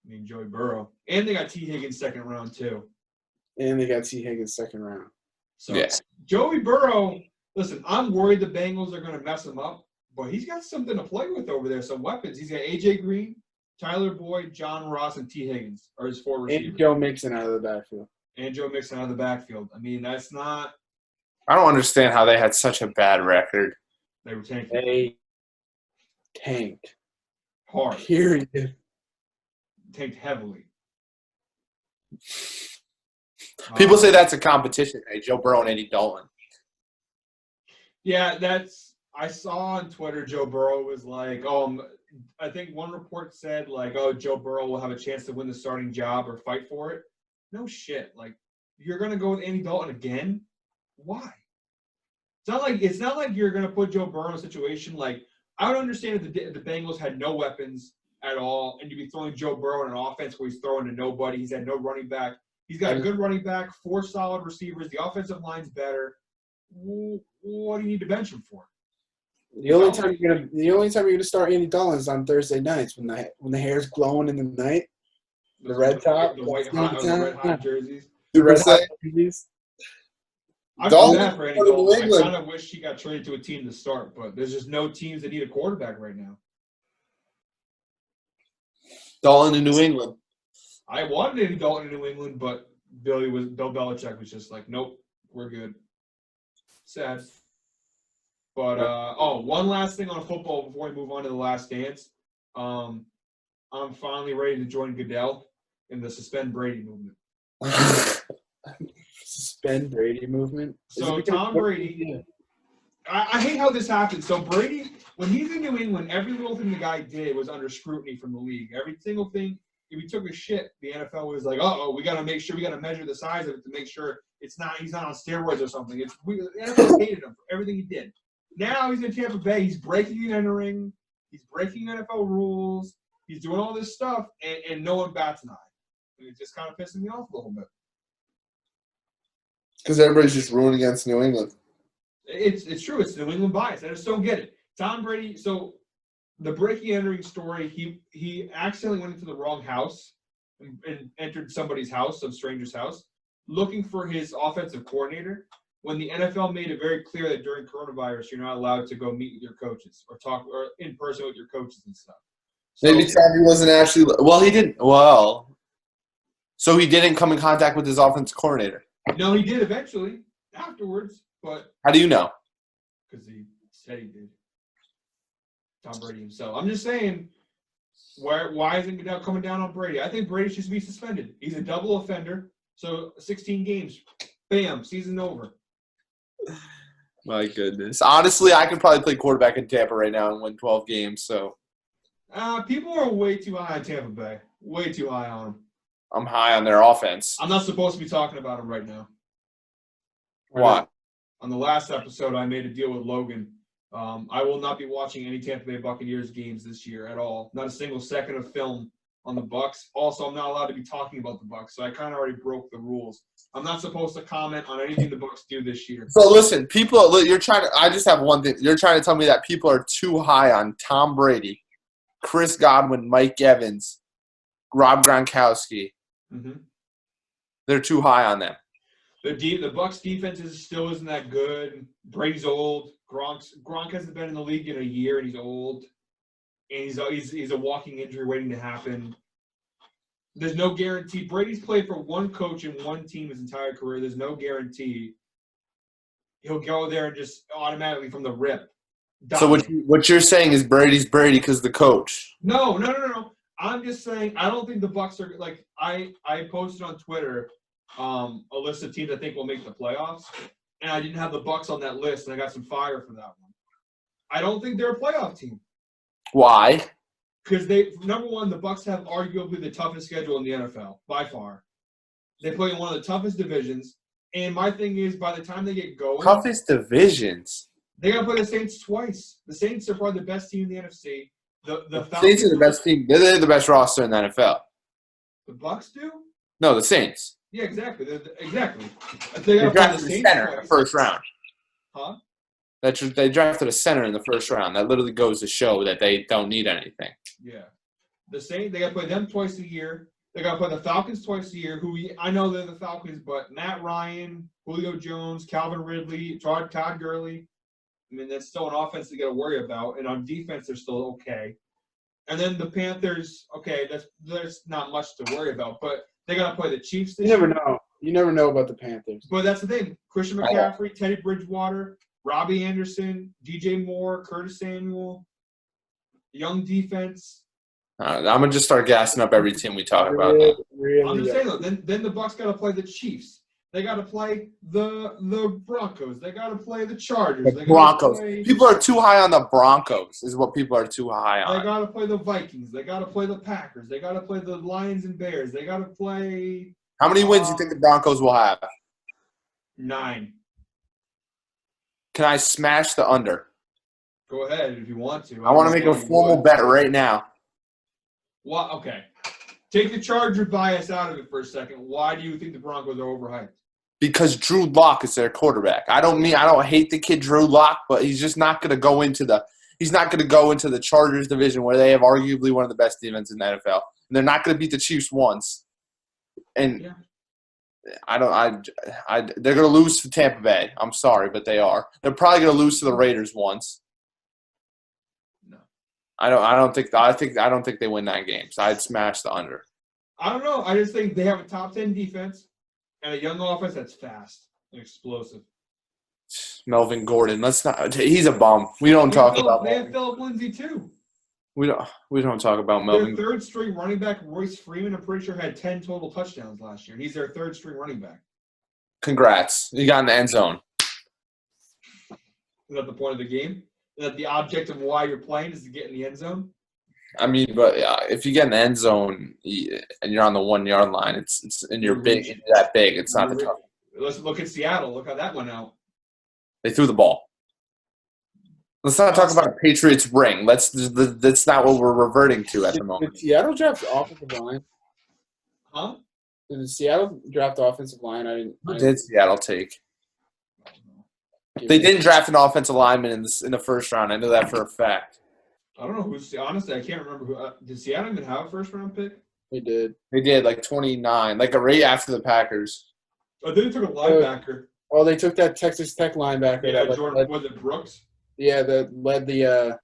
I mean, Joey Burrow. And they got T. Higgins second round, too. And they got T. Higgins second round. So, Joey Burrow, listen, I'm worried the Bengals are going to mess him up, but he's got something to play with over there, some weapons. He's got A.J. Green, Tyler Boyd, John Ross, and T. Higgins are his four receivers. And Joe Mixon out of the backfield. I mean, that's not – I don't understand how they had such a bad record. They were tanking. They tanked. Hard. Period. Tanked heavily. People say that's a competition. Hey, Joe Burrow and Andy Dalton. Yeah, I saw on Twitter Joe Burrow was like, I think one report said like, Joe Burrow will have a chance to win the starting job or fight for it. No shit. Like, you're gonna go with Andy Dalton again? Why? It's not like you're gonna put Joe Burrow in a situation like I would understand if the Bengals had no weapons at all, and you'd be throwing Joe Burrow in an offense where he's throwing to nobody. He's had no running back. He's got a good running back, 4 solid receivers. The offensive line's better. What do you need to bench him for? The only time you're gonna start Andy Dalton is on Thursday nights when the hair's glowing in the night. The red top, the red hot jerseys. the red hot Say- jerseys. I feel Dalton bad for Andy for New Dalton. I England. kind of wish he got traded to a team to start, but there's just no teams that need a quarterback right now. Dalton in New England. I wanted Andy Dalton in New England, but Bill Belichick was just like, nope, we're good. Sad. But one last thing on football before we move on to the last dance. I'm finally ready to join Goodell in the suspend Brady movement. Suspend Brady movement. So Tom Brady, I hate how this happened. So Brady, when he's in New England, every little thing the guy did was under scrutiny from the league. Every single thing, if he took a shit, the NFL was like, we got to make sure, we got to measure the size of it to make sure he's not on steroids or something. The NFL hated him for everything he did. Now he's in Tampa Bay. He's breaking and entering. He's breaking NFL rules. He's doing all this stuff, and no one bats an eye. And it's just kind of pissing me off a little bit. Because everybody's just rooting against New England. It's true. It's New England bias. I just don't get it. Tom Brady. So the breaking and entering story. He accidentally went into the wrong house and entered somebody's house, some stranger's house, looking for his offensive coordinator. When the NFL made it very clear that during coronavirus, you're not allowed to go meet with your coaches or talk or in person with your coaches and stuff. So, Maybe Tommy wasn't actually. Well, he didn't. Well, so he didn't come in contact with his offensive coordinator. No, he did eventually afterwards, but How do you know? because he said he did. Tom Brady himself. I'm just saying, why isn't Goodell coming down on Brady? I think Brady should be suspended. He's a double offender. So 16 games, bam, season over. My goodness. Honestly, I could probably play quarterback in Tampa right now and win 12 games. So People are way too high on Tampa Bay. Way too high on them. I'm high on their offense. I'm not supposed to be talking about them right now. Why? On the last episode, I made a deal with Logan. I will not be watching any Tampa Bay Buccaneers games this year at all. Not a single second of film on the Bucs. Also, I'm not allowed to be talking about the Bucs, so I kind of already broke the rules. I'm not supposed to comment on anything the Bucs do this year. So listen, you're trying to. I just have one thing. You're trying to tell me that people are too high on Tom Brady, Chris Godwin, Mike Evans, Rob Gronkowski. Mm-hmm. They're too high on them. The Bucs defense still isn't that good. Brady's old. Gronk hasn't been in the league in a year, and he's old. And he's a walking injury waiting to happen. There's no guarantee. Brady's played for one coach and one team his entire career. There's no guarantee he'll go there and just automatically from the rip. So what you're saying is Brady's Brady because the coach. No. I'm just saying I don't think the Bucs are like I posted on Twitter a list of teams I think will make the playoffs, and I didn't have the Bucs on that list, and I got some fire for that one. I don't think they're a playoff team. Why? Because number one, the Bucs have arguably the toughest schedule in the NFL by far. They play in one of the toughest divisions, and my thing is, by the time they get going, Toughest divisions. they got to play the Saints twice. The Saints are probably the best team in the NFC. The Saints are the best team. They're the best roster in the NFL. The Bucs do? No, the Saints. Yeah, exactly. Exactly. They drafted a center in the first round. Huh? They drafted a center in the first round. That literally goes to show that they don't need anything. Yeah. The Saints, they got to play them twice a year. They got to play the Falcons twice a year, I know they're the Falcons, but Matt Ryan, Julio Jones, Calvin Ridley, Todd Gurley. I mean, that's still an offense to get to worry about. And on defense, they're still okay. And then the Panthers, okay, there's not much to worry about. But they got to play the Chiefs this year. You never know. You never know about the Panthers. But that's the thing. Christian McCaffrey, Teddy Bridgewater, Robbie Anderson, DJ Moore, Curtis Samuel, young defense. I'm going to just start gassing up every team we talk about now. I'm just saying, though, then the Bucs got to play the Chiefs. They got to play the Broncos. They got to play the Chargers. The Broncos. People are too high on the Broncos is what people are too high on. They got to play the Vikings. They got to play the Packers. They got to play the Lions and Bears. They got to play – How many wins do you think the Broncos will have? 9. Can I smash the under? Go ahead if you want to. I want to make a formal bet right now. What? Okay. Take the Charger bias out of it for a second. Why do you think the Broncos are overhyped? Because Drew Lock is their quarterback. I don't hate the kid Drew Lock, but he's just not going to go into the Chargers division where they have arguably one of the best defenses in the NFL. And they're not going to beat the Chiefs once. And Yeah. they're going to lose to Tampa Bay. I'm sorry, but they are. They're probably going to lose to the Raiders once. No. I don't think they win 9 games. I'd smash the under. I don't know. I just think they have a top 10 defense and a young offense that's fast and explosive. Melvin Gordon. He's a bum. We don't talk about They have Philip Lindsay too. We don't talk about Melvin. Their third string running back, Royce Freeman, I'm pretty sure had 10 total touchdowns last year. He's their third string running back. Congrats. You got in the end zone. Is that the point of the game? Is that the object of why you're playing is to get in the end zone? I mean, but if you get in the end zone and you're on the 1 yard line, it's and you're big, that big. It's not the tough. Let's look at Seattle. Look how that went out. They threw the ball. Let's not talk about a Patriots ring. That's not what we're reverting to at the moment. Did Seattle draft offensive line? Huh? Did Seattle draft offensive line? Who did Seattle take? They didn't draft an offensive lineman in the first round. I know that for a fact. I don't know who's – honestly, I can't remember who did Seattle even have a first-round pick? They did. They did, like 29, like right after the Packers. Oh, they took a linebacker. Oh, they took that Texas Tech linebacker. Yeah, that Jordan, was it Brooks? Yeah, that led the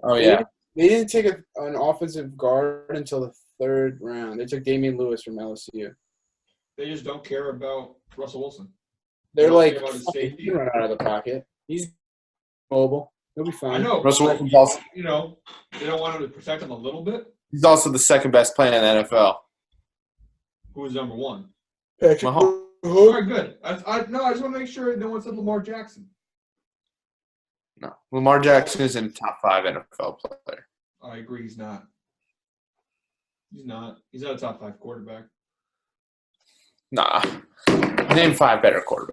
Oh, yeah. They didn't take an offensive guard until the 3rd round. They took Damian Lewis from LSU. They just don't care about Russell Wilson. They're like, he he can run out of the pocket. He's mobile. He'll be fine. I know. Russell Wilson Wilson's also they don't want him to protect him a little bit. he's also the second best player in the NFL. Who is number 1? Patrick Mahomes. All right, good. I just want to make sure no one said Lamar Jackson. No, Lamar Jackson is in top 5 NFL player. I agree. He's not. He's not a top 5 quarterback. Nah, name 5 better quarterbacks.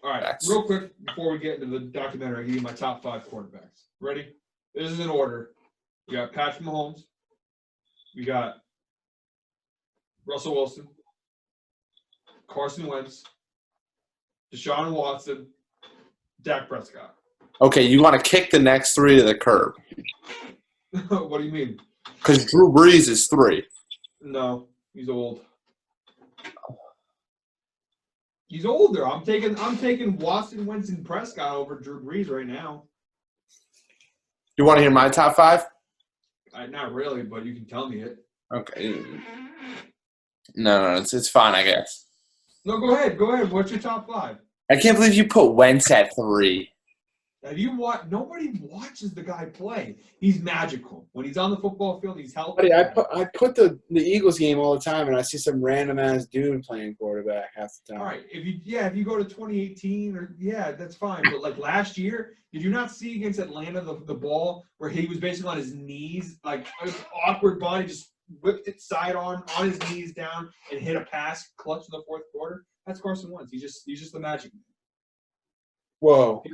All right, real quick before we get into the documentary, I give you my top 5 quarterbacks. Ready? This is in order. We got Patrick Mahomes. We got Russell Wilson, Carson Wentz, Deshaun Watson, Dak Prescott. Okay, you want to kick the next 3 to the curb. What do you mean? Because Drew Brees is 3. No, he's old. He's older. I'm taking Watson, Wentz, and Prescott over Drew Brees right now. You want to hear my top 5? Not really, but you can tell me it. Okay. No, it's fine, I guess. No, go ahead. Go ahead. What's your top 5? I can't believe you put Wentz at 3. Have you watched? Nobody watches the guy play. He's magical. When he's on the football field, he's healthy. Buddy, I put the Eagles game all the time, and I see some random ass dude playing quarterback half the time. All right, if you go to 2018 that's fine. But like last year, did you not see against Atlanta the ball where he was basically on his knees, like an awkward body, just whipped it sidearm on his knees down and hit a pass clutch in the 4th quarter? That's Carson Wentz. He's just the magic man. Whoa.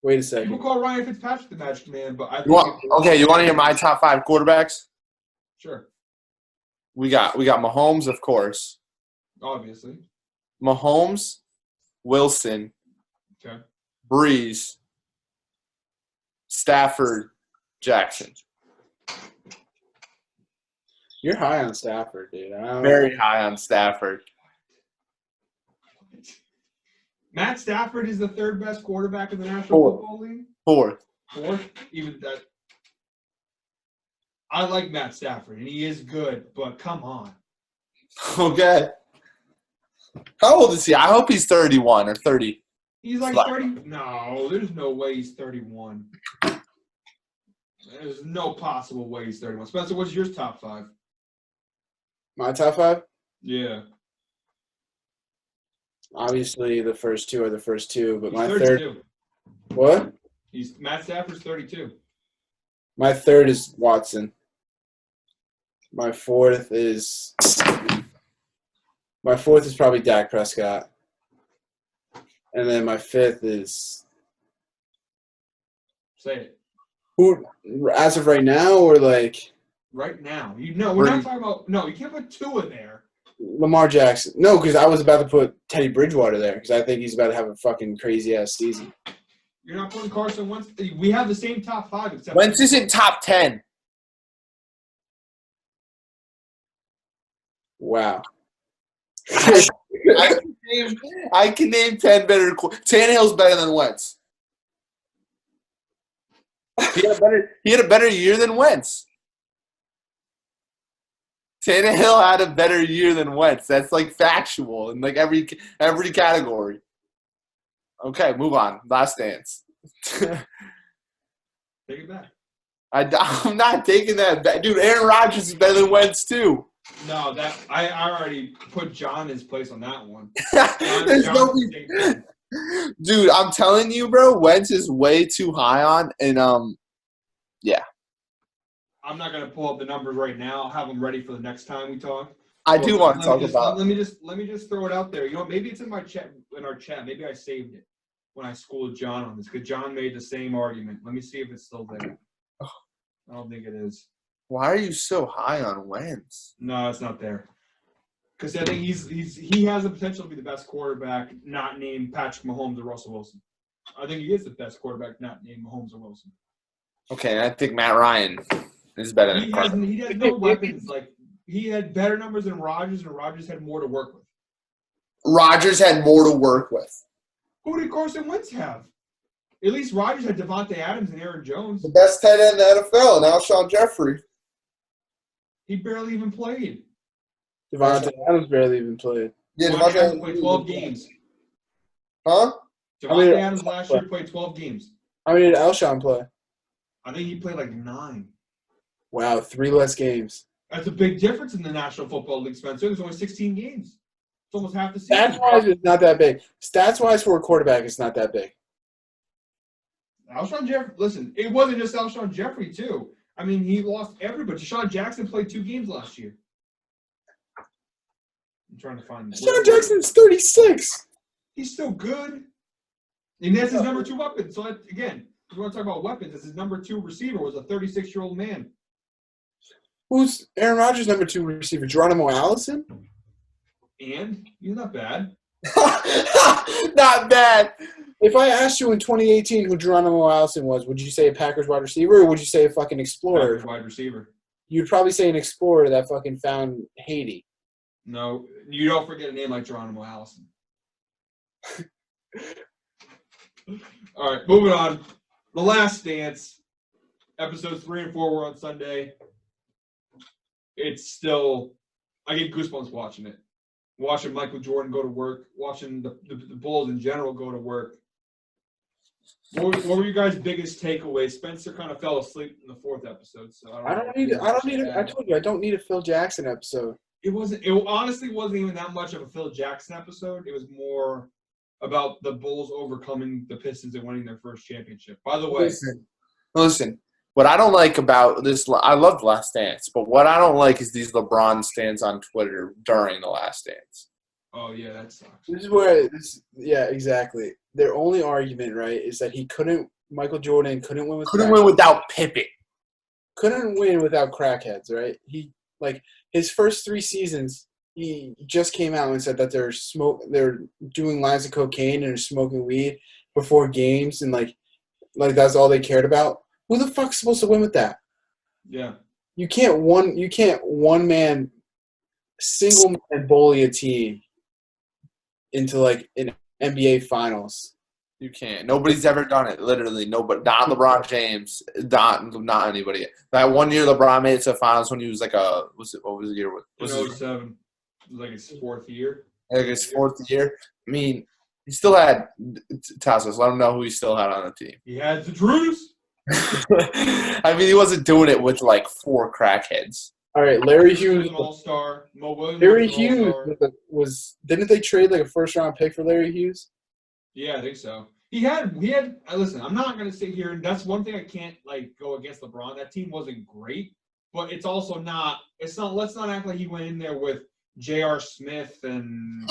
Wait a second. People call Ryan Fitzpatrick the magic man, but I think You want to hear my top 5 quarterbacks? Sure. We got Mahomes, of course. Obviously. Mahomes, Wilson, Okay. Breeze, Stafford, Jackson. You're high on Stafford, dude. Very high on Stafford. Matt Stafford is the 3rd best quarterback in the National Football League. 4th. 4th, even that. I like Matt Stafford, and he is good, but come on. Okay. How old is he? I hope he's 31 or 30. He's like 30. No, there's no way he's 31. There's no possible way he's 31. Spencer, what's your top 5? My top 5? Yeah. Obviously, the first 2 are the first 2, but He's my 32. 3rd. What? Matt Stafford's 32. My 3rd is Watson. My 4th is probably Dak Prescott. And then my 5th is Say it. who, as of right now, or like right now. We're not talking about. No, you can't put Tua in there. Lamar Jackson. No, because I was about to put Teddy Bridgewater there because I think he's about to have a fucking crazy-ass season. You're not putting Carson Wentz. We have the same top 5 except Wentz isn't top 10. Wow. I can name 10 better. Tannehill's better than Wentz. He had a better year than Wentz. Tannehill had a better year than Wentz. That's like factual in like every category. Okay, move on. Last dance. Take it back. I'm not taking that back. Dude, Aaron Rodgers is better than Wentz too. No, I already put John in his place on that one. Dude, I'm telling you, bro, Wentz is way too high on, and yeah. I'm not gonna pull up the numbers right now. I'll have them ready for the next time we talk. I do want to talk about. Let me just throw it out there. You know, maybe it's in our chat. Maybe I saved it when I schooled John on this because John made the same argument. Let me see if it's still there. I don't think it is. Why are you so high on Wentz? No, it's not there. Because I think he has the potential to be the best quarterback, not named Patrick Mahomes or Russell Wilson. I think he is the best quarterback, not named Mahomes or Wilson. Okay, I think Matt Ryan is better than Carson. He has no weapons. Like he had better numbers than Rodgers, and Rodgers had more to work with. Rodgers had more to work with. Who did Carson Wentz have? At least Rodgers had Devontae Adams and Aaron Jones. The best tight end in the NFL, and Alshon Jeffrey. He barely even played. Devontae Adams barely even played. Yeah, Devontae Adams played 12 games. Huh? Devontae Adams last year played 12 games. How many did Alshon play? I think he played like 9. Wow, 3 less games. That's a big difference in the National Football League, Spencer. There's only 16 games. It's almost half the season. Stats-wise, it's not that big. Stats-wise, for a quarterback, it's not that big. Alshon Jeffrey, listen, it wasn't just Alshon Jeffrey, too. I mean, he lost everybody. Deshaun Jackson played 2 games last year. I'm trying to find. Deshaun Jackson's 36. He's still good. And that's his number 2 weapon. So, again, if you want to talk about weapons, it's his number 2 receiver was a 36-year-old man. Who's Aaron Rodgers' number 2 receiver? Geronimo Allison? And he's not bad. Not bad. If I asked you in 2018 who Geronimo Allison was, would you say a Packers wide receiver or would you say a fucking explorer? Packers wide receiver. You'd probably say an explorer that fucking found Haiti. No, you don't forget a name like Geronimo Allison. All right, moving on. The Last Dance. Episodes 3 and 4 were on Sunday. It's still – I get goosebumps watching it. Watching Michael Jordan go to work. Watching the Bulls in general go to work. What were you guys' biggest takeaways? Spencer kind of fell asleep in the 4th episode, so I told you I don't need a Phil Jackson episode. It honestly wasn't even that much of a Phil Jackson episode. It was more about the Bulls overcoming the Pistons and winning their first championship. By the way, listen. What I don't like about this, I love The Last Dance, but what I don't like is these LeBron stands on Twitter during The Last Dance. Oh yeah, that sucks. This is where yeah, exactly. Their only argument, right, is that Michael Jordan couldn't win without Pippen. Couldn't win without crackheads, right? His first 3 seasons, he just came out and said that they're doing lines of cocaine and they're smoking weed before games and like that's all they cared about. Who the fuck's supposed to win with that? Yeah. You can't single man bully a team into like an NBA finals. You can't. Nobody's ever done it. Literally, nobody. Not LeBron James. Not anybody. That one year LeBron made it to the finals when he was like what was the year? In 07. It was like his 4th year. Like his 4th year. I mean, he still had Tassos. Let him know who he still had on the team. He had the Drews. I mean, he wasn't doing it with like 4 crackheads. All right, Larry Hughes, an all-star. Mo Williams, Larry Hughes was. Didn't they trade like a 1st-round pick for Larry Hughes? Yeah, I think so. He had. Listen, I'm not gonna sit here, and that's one thing I can't like go against LeBron. That team wasn't great, but it's also not. It's not. Let's not act like he went in there with J.R. Smith and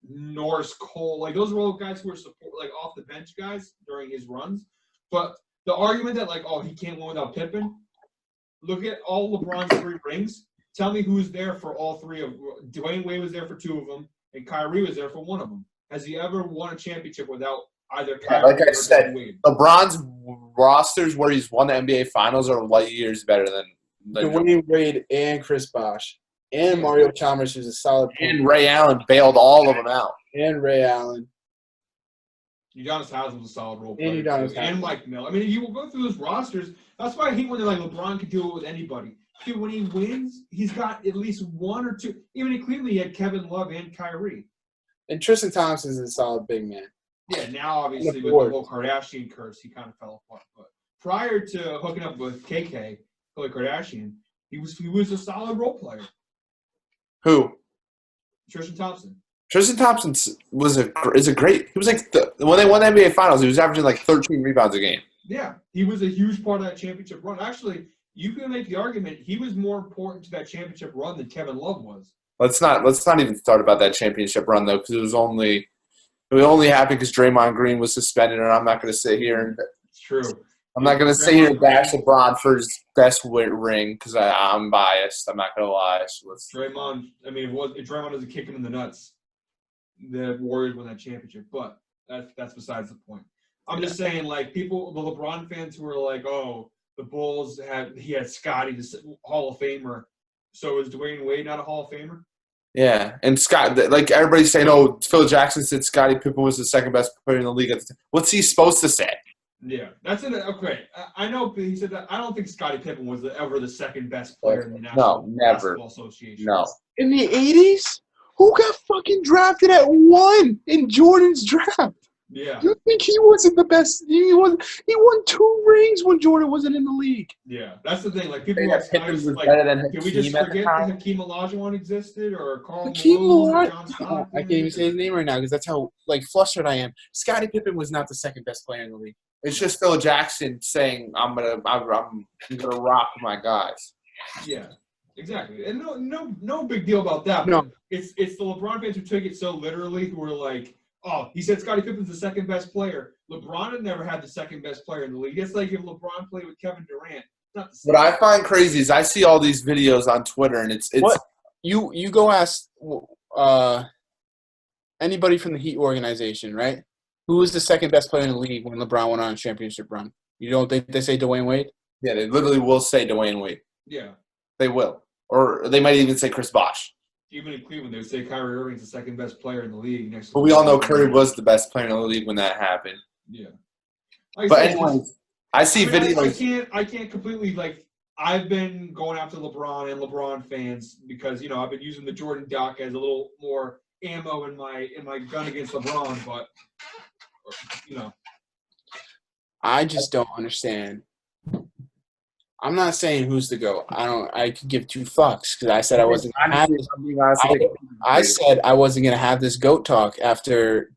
Norris Cole. Like those were all guys who were off the bench guys during his runs. But the argument that he can't win without Pippen, look at all LeBron's 3 rings. Tell me who's there for all 3 of Dwayne Wade was there for 2 of them, and Kyrie was there for 1 of them. Has he ever won a championship without either Kyrie Like I or said, Wade? LeBron's rosters where he's won the NBA Finals are light years better than Dwayne Wade and Chris Bosh and Mario Chalmers, who's a solid point. And Ray Allen bailed all of them out. And Ray Allen. Udonis Haslem was a solid role And player. Udonis And Mike Miller. I mean, you will go through those rosters. That's why I hate when they're like LeBron can do it with anybody. Dude, when he wins, he's got at least 1 or 2. Even in Cleveland, he had Kevin Love and Kyrie. And Tristan Thompson's a solid big man. Yeah, now obviously with the whole Kardashian curse, he kind of fell apart. But prior to hooking up with KK, Khloe Kardashian, he was a solid role player. Who? Tristan Thompson. Tristan Thompson is a great. He was like when they won the NBA Finals, he was averaging like 13 rebounds a game. Yeah, he was a huge part of that championship run. Actually, you can make the argument he was more important to that championship run than Kevin Love was. Let's not even start about that championship run though, because it only happened because Draymond Green was suspended, and I'm not going to sit here and. It's true. I'm not going to sit here and bash LeBron for his best ring because I'm biased. I'm not going to lie. So Draymond. I mean, if Draymond doesn't kick him in the nuts, the Warriors won that championship. But that's besides the point. I'm just saying, like the LeBron fans who are like, "Oh, the Bulls he had Scottie, the Hall of Famer." So is Dwayne Wade not a Hall of Famer? Yeah, and Scott, like everybody's saying, "Oh, Phil Jackson said Scottie Pippen was the second best player in the league." What's he supposed to say? Yeah, that's it. Okay, I know he said that. I don't think Scottie Pippen was ever the second best player in the National Basketball Association. No. In the 80s? Who got fucking drafted at 1 in Jordan's draft? Yeah. You think he wasn't the best? He won 2 rings when Jordan wasn't in the league. Yeah, that's the thing. Like people Pippen was better than Hakeem. Can we just forget that Hakeem Olajuwon existed or Karl Hakeem Malone, Olajuwon. John Stockton? I can't even say his name right now because that's how flustered I am. Scottie Pippen was not the second best player in the league. It's just Phil Jackson saying, "I'm gonna rock my guys." Yeah, exactly, and no big deal about that. No, it's the LeBron fans who take it so literally, who are like, "Oh, he said Scottie Pippen's the second best player." LeBron had never had the second best player in the league. It's like if LeBron played with Kevin Durant. It's not the same. What I find crazy is I see all these videos on Twitter, and it's what you go ask anybody from the Heat organization, right? Who was the second best player in the league when LeBron went on a championship run? You don't think they say Dwayne Wade? Yeah, they literally will say Dwayne Wade. Yeah. They will. Or they might even say Chris Bosh. Even in Cleveland, they would say Kyrie Irving's the second best player in the league. But we all know Curry was the best player in the league when that happened. Yeah. But anyways, I see videos. I can't completely I've been going after LeBron and LeBron fans because I've been using the Jordan doc as a little more ammo in my gun against LeBron, but I just don't understand. I'm not saying who's the GOAT. I could give 2 fucks because I said I wasn't gonna have this. I said I wasn't gonna have this GOAT talk after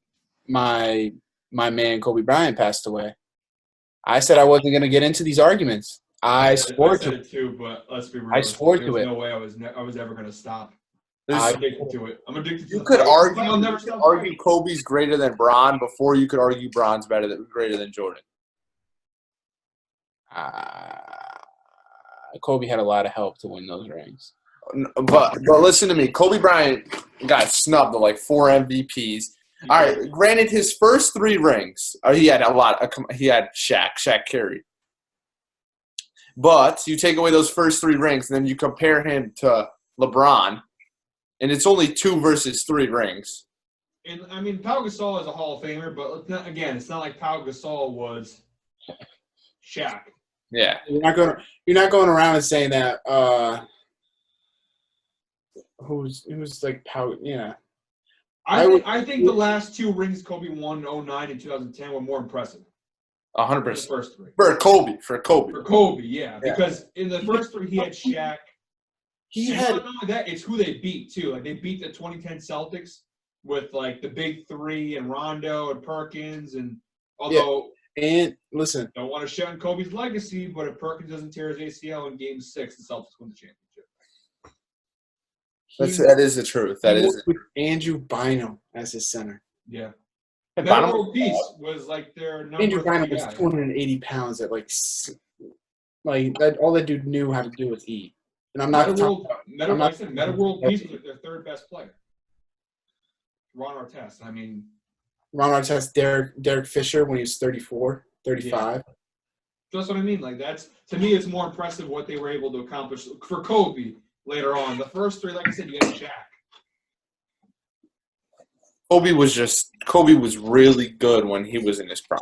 my man Kobe Bryant passed away. I said I wasn't gonna get into these arguments. I swore to it too, but let's be real. I swore to it. No way I was ever gonna stop. I'm addicted to it. I'm addicted to it. You could argue. I'll never stop argue Kobe's greater than Bron before you could argue Bron's greater than Jordan. Kobe had a lot of help to win those rings. But listen to me. Kobe Bryant got snubbed to like 4 MVPs. All right, granted, his first 3 rings, he had a lot. He had Shaq carried. But you take away those first 3 rings, and then you compare him to LeBron, and it's only 2 versus 3 rings. And I mean, Pau Gasol is a Hall of Famer, but again, it's not like Pau Gasol was Shaq. Yeah, you're not going around and saying that. Who's like Pau? Yeah. I think the last 2 rings Kobe won in 2009 and 2010 were more impressive. 100%. The first 3. For Kobe, yeah. Because in the first 3 he had Shaq. Not only that, it's who they beat too. Like they beat the 2010 Celtics with like the big 3 and Rondo and Perkins, and although and listen, don't want to shut on Kobe's legacy, but if Perkins doesn't tear his ACL in Game 6, the Celtics win the championship. That is the truth. That is with Andrew Bynum as his center. Yeah. That world peace was like their number. Andrew Bynum was 280 pounds at like Like that, all that dude knew how to do was eat. And I'm not talking about. Meta World Peace was their third best player. Ron Artest. I mean, Ron Artest, Derek Fisher when he was 34, 35. Yeah. That's what I mean. Like that's to me, it's more impressive what they were able to accomplish for Kobe later on. The first three, like I said, you got Shaq. Kobe was really good when he was in his prime.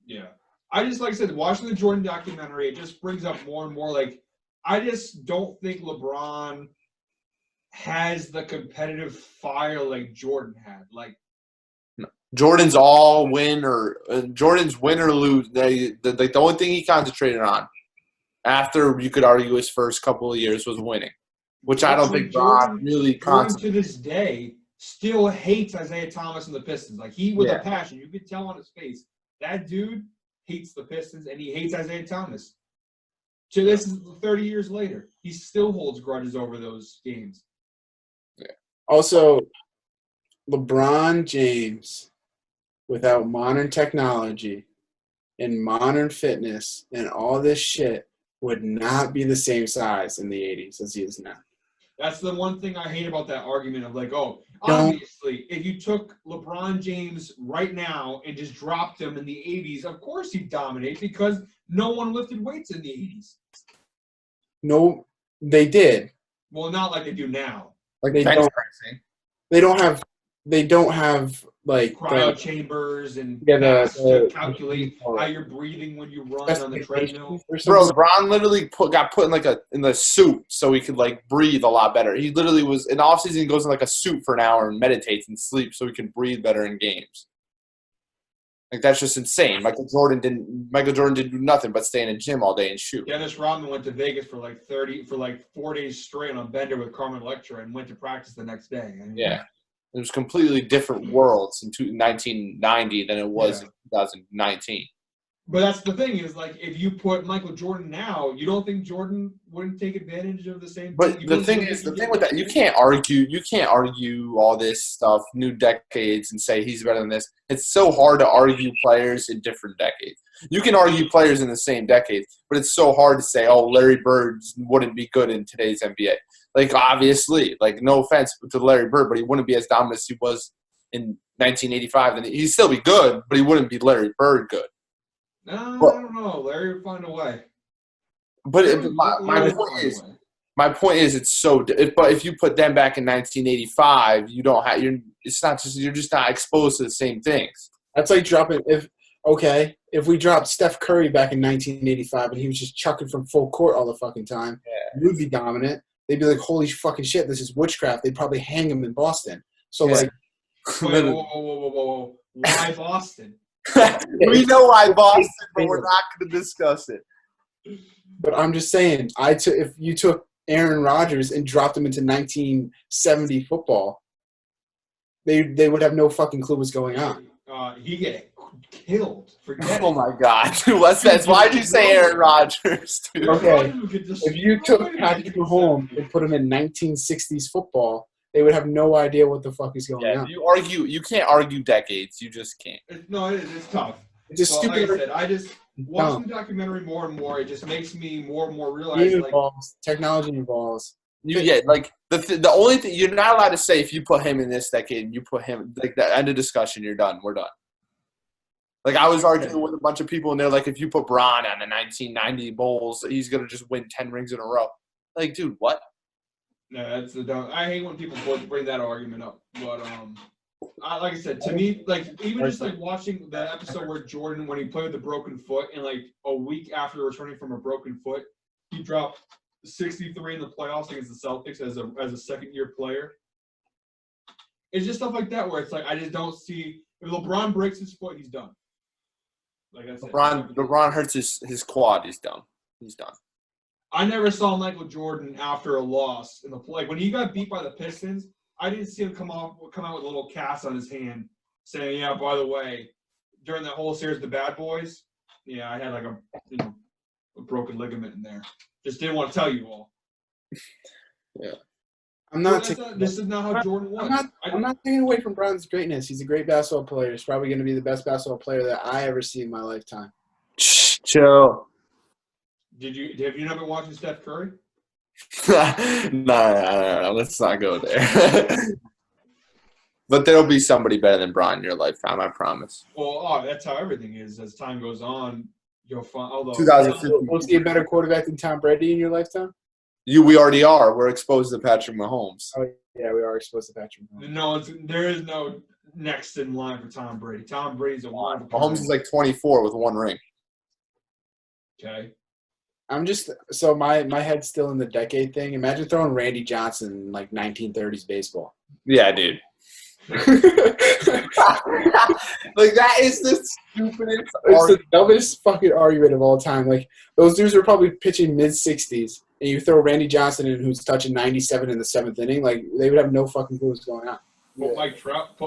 Yeah. I just, like I said, watching the Jordan documentary, it just brings up more and more, like, I just don't think LeBron has the competitive fire like Jordan had. Like, Jordan's win or lose. The only thing he concentrated on after you could argue his first couple of years was winning, which I don't think Jordan really concentrated. To this day, still hates Isaiah Thomas and the Pistons. Like, he with a passion. You could tell on his face. That dude hates the Pistons, and he hates Isaiah Thomas. So this is 30 years later. He still holds grudges over those games. Yeah. Also, LeBron James, without modern technology and modern fitness and all this shit, would not be the same size in the 80s as he is now. That's the one thing I hate about that argument of like, obviously, if you took LeBron James right now and just dropped him in the 80s, of course he'd dominate because no one lifted weights in the 80s. No, they did. Well, not like they do now. Like they don't have like cryo chambers and to calculate how you're breathing when you run on the treadmill. Bro, LeBron literally got put in the suit so he could like breathe a lot better. He literally was in off season. He goes in like a suit for an hour and meditates and sleeps so he can breathe better in games. Like that's just insane. Michael Jordan didn't do nothing but stay in a gym all day and shoot. Dennis Rodman went to Vegas for like 4 days straight on a bender with Carmen Electra and went to practice the next day. I mean, yeah. It was completely different worlds in 1990 than it was in 2019. But that's the thing is, like, if you put Michael Jordan now, you don't think Jordan wouldn't take advantage of the same thing? But the thing with that, you can't argue all this stuff, new decades, and say he's better than this. It's so hard to argue players in different decades. You can argue players in the same decade, but it's so hard to say, Larry Bird wouldn't be good in today's NBA. Like, obviously, like, no offense to Larry Bird, but he wouldn't be as dominant as he was in 1985. And he'd still be good, but he wouldn't be Larry Bird good. No, I don't know. Larry would find a way. But my point is, it's so. But if you put them back in 1985, you don't have. You're just not exposed to the same things. That's like dropping. If we dropped Steph Curry back in 1985 and he was just chucking from full court all the fucking time, you'd be dominant. They'd be like, holy fucking shit, this is witchcraft. They'd probably hang him in Boston. So like, whoa. Why Boston? We know why Boston, but we're not going to discuss it. But I'm just saying, if you took Aaron Rodgers and dropped him into 1970 football, they would have no fucking clue what's going on. He get killed. Forget oh my God, why'd you say Aaron Rodgers? Dude? Okay, if you took Patrick Mahomes and put him in 1960s football, they would have no idea what the fuck is going on. You can't argue decades. You just can't. It's tough. It's just stupid. Like I just watching the documentary more and more. It just makes me more and more realize technology evolves. The only thing you're not allowed to say if you put him in this decade and you put him like the end of discussion, you're done. We're done. Like I was arguing with a bunch of people and they're like, if you put Bron on the 1990 Bulls, he's gonna just win 10 rings in a row. Like, dude, what? No, that's the dumb. I hate when people bring that argument up. But like I said, to me, like even just like watching that episode where Jordan, when he played with a broken foot, and like a week after returning from a broken foot, he dropped 63 in the playoffs against the Celtics as a second-year player. It's just stuff like that where it's like I just don't see if LeBron breaks his foot, he's done. Like I said, LeBron hurts his quad, he's done. He's done. I never saw Michael Jordan after a loss in the play. When he got beat by the Pistons, I didn't see him come out with a little cast on his hand saying, yeah, by the way, during that whole series of the Bad Boys, yeah, I had like a broken ligament in there. Just didn't want to tell you all. Yeah. This is not how Jordan was. I'm not taking away from Bron's greatness. He's a great basketball player. He's probably going to be the best basketball player that I ever see in my lifetime. Chill. Have you not been watching Steph Curry? No. Let's not go there. But there'll be somebody better than Bron in your lifetime, I promise. Well, that's how everything is. As time goes on, you'll find. Although 2015. We'll see a better quarterback than Tom Brady in your lifetime? We already are. We're exposed to Patrick Mahomes. Oh, yeah, we are exposed to Patrick Mahomes. there is no next in line for Tom Brady. Tom Brady's a one. Mahomes is like 24 with 1 ring. Okay. I'm just so my head's still in the decade thing. Imagine throwing Randy Johnson in like 1930s baseball. Yeah, dude. Like that is the stupidest. It's the dumbest fucking argument of all time. Like those dudes are probably pitching mid-60s, and you throw Randy Johnson in, who's touching 97 in the 7th inning. Like they would have no fucking clue what's going on. Put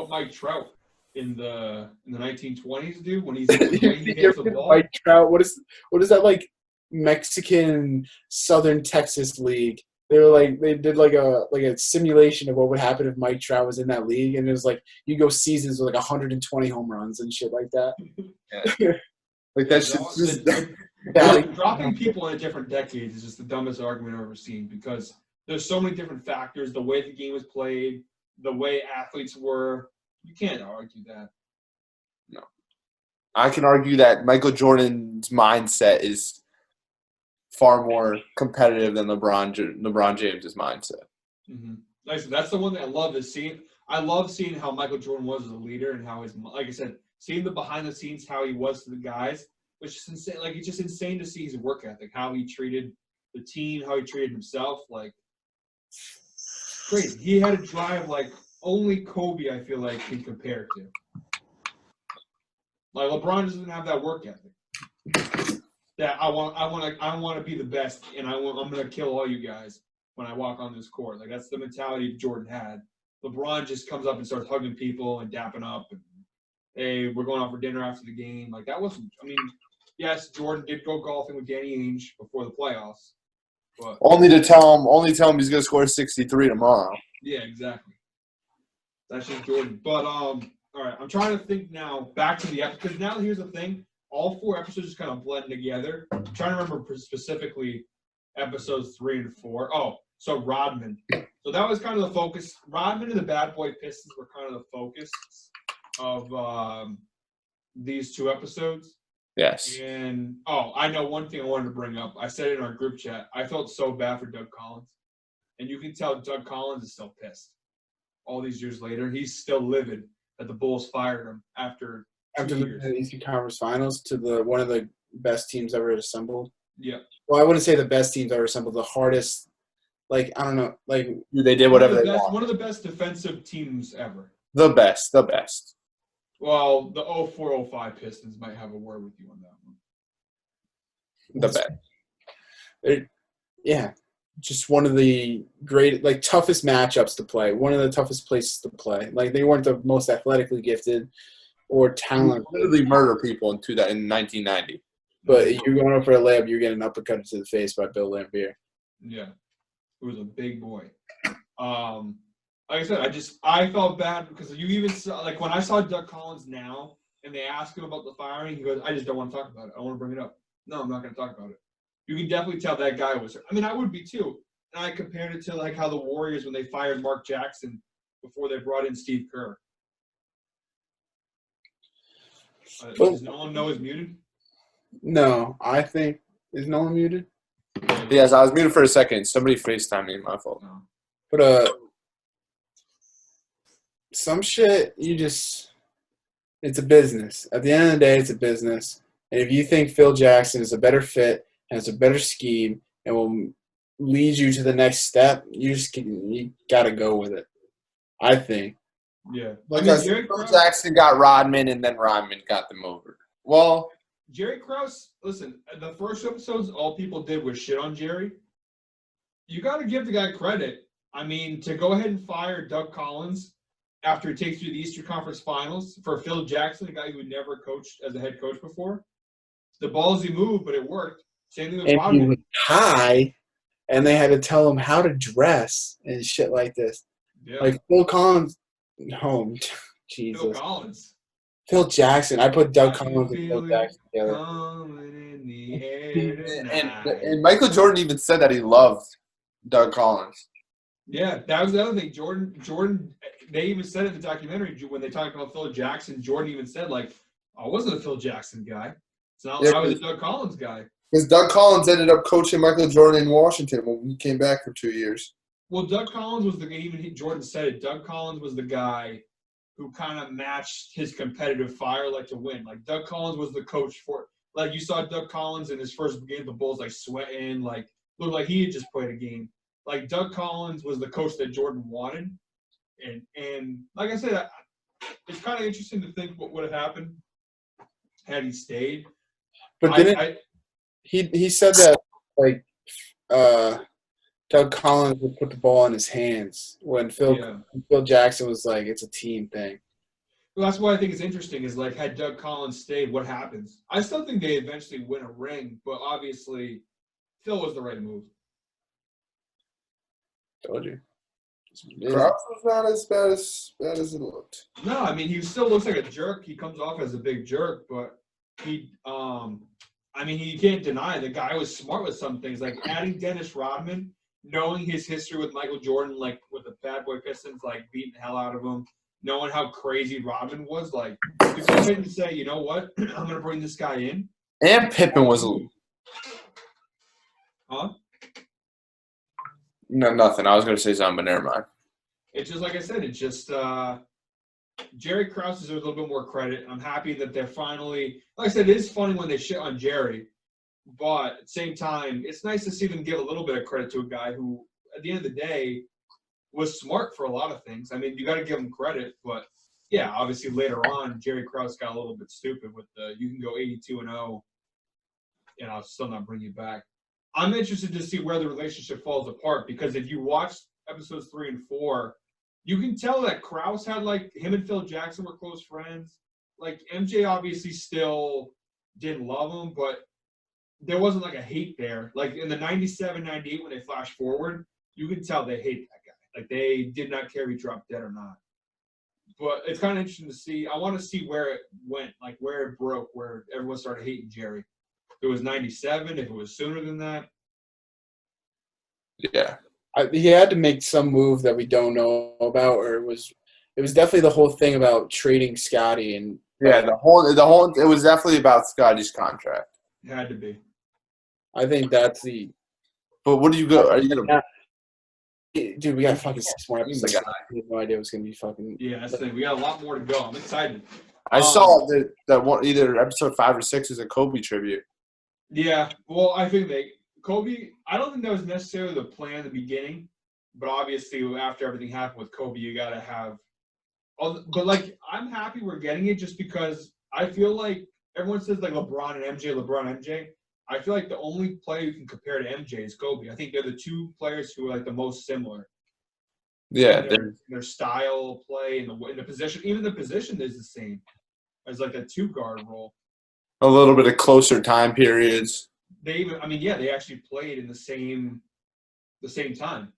Mike Trout in the 1920s, dude. When he hits the ball. Mike Trout. What is that like? Mexican Southern Texas league. They did like a simulation of what would happen if Mike Trout was in that league, and it was like you go seasons with like 120 home runs and shit like that. Yeah. Like that shit. Dropping people in different decades is just the dumbest argument I've ever seen because there's so many different factors. The way the game was played, the way athletes were, you can't argue that. No, I can argue that Michael Jordan's mindset is far more competitive than LeBron James's mindset. Mm-hmm. Like I said, that's the one thing I love is seeing. I love seeing how Michael Jordan was as a leader and how like I said, seeing the behind the scenes, how he was to the guys, which is insane. Like it's just insane to see his work ethic, how he treated the team, how he treated himself. Like crazy. He had a drive like only Kobe, I feel like, can compare to. Like LeBron doesn't have that work ethic. That I want to be the best, and I'm going to kill all you guys when I walk on this court. Like that's the mentality Jordan had. LeBron just comes up and starts hugging people and dapping up, and hey, we're going out for dinner after the game. Like that wasn't. I mean, yes, Jordan did go golfing with Danny Ainge before the playoffs, but only tell him he's going to score 63 tomorrow. Yeah, exactly. That's just Jordan. But all right, I'm trying to think now. Back to the episode because now here's the thing. All 4 episodes just kind of blend together. I'm trying to remember specifically episodes 3 and 4. Oh, so Rodman. So that was kind of the focus. Rodman and the Bad Boy Pistons were kind of the focus of these 2 episodes. Yes. And, I know one thing I wanted to bring up. I said it in our group chat. I felt so bad for Doug Collins. And you can tell Doug Collins is still pissed. All these years later, he's still livid that the Bulls fired him after the Eastern Conference Finals to one of the best teams ever assembled. Yeah. Well, I wouldn't say the best teams ever assembled. The hardest, like I don't know, like they did whatever they want. One of the best defensive teams ever. The best. Well, the 04-05 Pistons might have a word with you on that one. The best. Yeah, just one of the great, like toughest matchups to play. One of the toughest places to play. Like they weren't the most athletically gifted or talented. Literally murder people in 1990. But you're going up for a layup, you're getting an uppercut to the face by Bill Laimbeer. Yeah, it was a big boy. Like I said, I felt bad because you even saw, like when I saw Doug Collins now and they asked him about the firing, he goes, "I just don't want to talk about it. I want to bring it up. No, I'm not going to talk about it." You can definitely tell that guy was. I mean, I would be too. And I compared it to like how the Warriors when they fired Mark Jackson before they brought in Steve Kerr. Does Nolan know he's muted? No, I think is Nolan muted? Yes, I was muted for a second. Somebody FaceTimed me. My fault. No. But some shit it's a business. At the end of the day, it's a business. And if you think Phil Jackson is a better fit, has a better scheme, and will lead you to the next step, you got to go with it. I think. Yeah. Because Phil Jackson got Rodman, and then Rodman got them over. Well, Jerry Krause, listen, the first episodes, all people did was shit on Jerry. You got to give the guy credit. I mean, to go ahead and fire Doug Collins after he takes you to the Eastern Conference Finals for Phil Jackson, a guy who had never coached as a head coach before. The ballsy move, but it worked. Same thing with Rodman. He was high, and they had to tell him how to dress and shit like this. Yeah. Like Phil Collins, home. Jesus. Phil Collins. Phil Jackson. I put Doug I can Collins and Phil feel it Jackson together. coming in the air tonight. And Michael Jordan even said that he loved Doug Collins. Yeah, that was the other thing. Jordan. They even said in the documentary when they talked about Phil Jackson. Jordan even said like, "I wasn't a Phil Jackson guy. It's not. I was a Doug Collins guy." Because Doug Collins ended up coaching Michael Jordan in Washington when he came back for 2 years. Well, Doug Collins was the guy. Even Jordan said it. Doug Collins was the guy who kind of matched his competitive fire, like to win. Like Doug Collins was the coach for. Like you saw Doug Collins in his first game, the Bulls like sweating, like looked like he had just played a game. Like Doug Collins was the coach that Jordan wanted, and like I said, it's kind of interesting to think what would have happened had he stayed. But didn't he said that like Doug Collins would put the ball in his hands when Phil Jackson was like, it's a team thing. Well, that's why I think it's interesting is like had Doug Collins stayed, what happens? I still think they eventually win a ring, but obviously Phil was the right move. Told you. Krause was not as bad as it looked. No, I mean he still looks like a jerk. He comes off as a big jerk, but he I mean you can't deny the guy was smart with some things, like adding Dennis Rodman, knowing his history with Michael Jordan, like with the Bad Boy Pistons, like beating the hell out of him, knowing how crazy Rodman was, like to go ahead and say, you know what, I'm gonna bring this guy in. And Pippen was Huh? No, nothing. I was going to say something, but never mind. It's just like I said. It's just Jerry Krause deserves a little bit more credit. I'm happy that they're finally. Like I said, it is funny when they shit on Jerry, but at the same time, it's nice to see them give a little bit of credit to a guy who, at the end of the day, was smart for a lot of things. I mean, you got to give him credit, but yeah, obviously later on, Jerry Krause got a little bit stupid with the you can go 82-0, and I'll still not bring you back. I'm interested to see where the relationship falls apart because if you watch episodes 3 and 4, you can tell that Krause had like him and Phil Jackson were close friends. Like MJ obviously still didn't love him, but there wasn't like a hate there. Like in the 97, 98 when they flash forward, you can tell they hate that guy. Like they did not care if he dropped dead or not. But it's kind of interesting to see. I want to see where it went, like where it broke, where everyone started hating Jerry. If it was 97, if it was sooner than that. Yeah. He had to make some move that we don't know about, or it was definitely the whole thing about trading Scotty and the whole it was definitely about Scotty's contract. It had to be. I think that's the. But what do you go? Are you gonna? Dude, we got fucking 6 more episodes. I had no idea it was gonna be fucking. Yeah, that's the thing. We got a lot more to go. I'm excited. I saw that one either episode 5 or 6 is a Kobe tribute. Yeah, well, I think Kobe. I don't think that was necessarily the plan in the beginning, but obviously after everything happened with Kobe, you got to have. But like, I'm happy we're getting it just because I feel like everyone says like LeBron and MJ. I feel like the only player you can compare to MJ is Kobe. I think they're the two players who are like the most similar. Yeah, in their style of play and in the position. Even the position is the same as like a 2-guard role. A little bit of closer time periods. They actually played in the same time.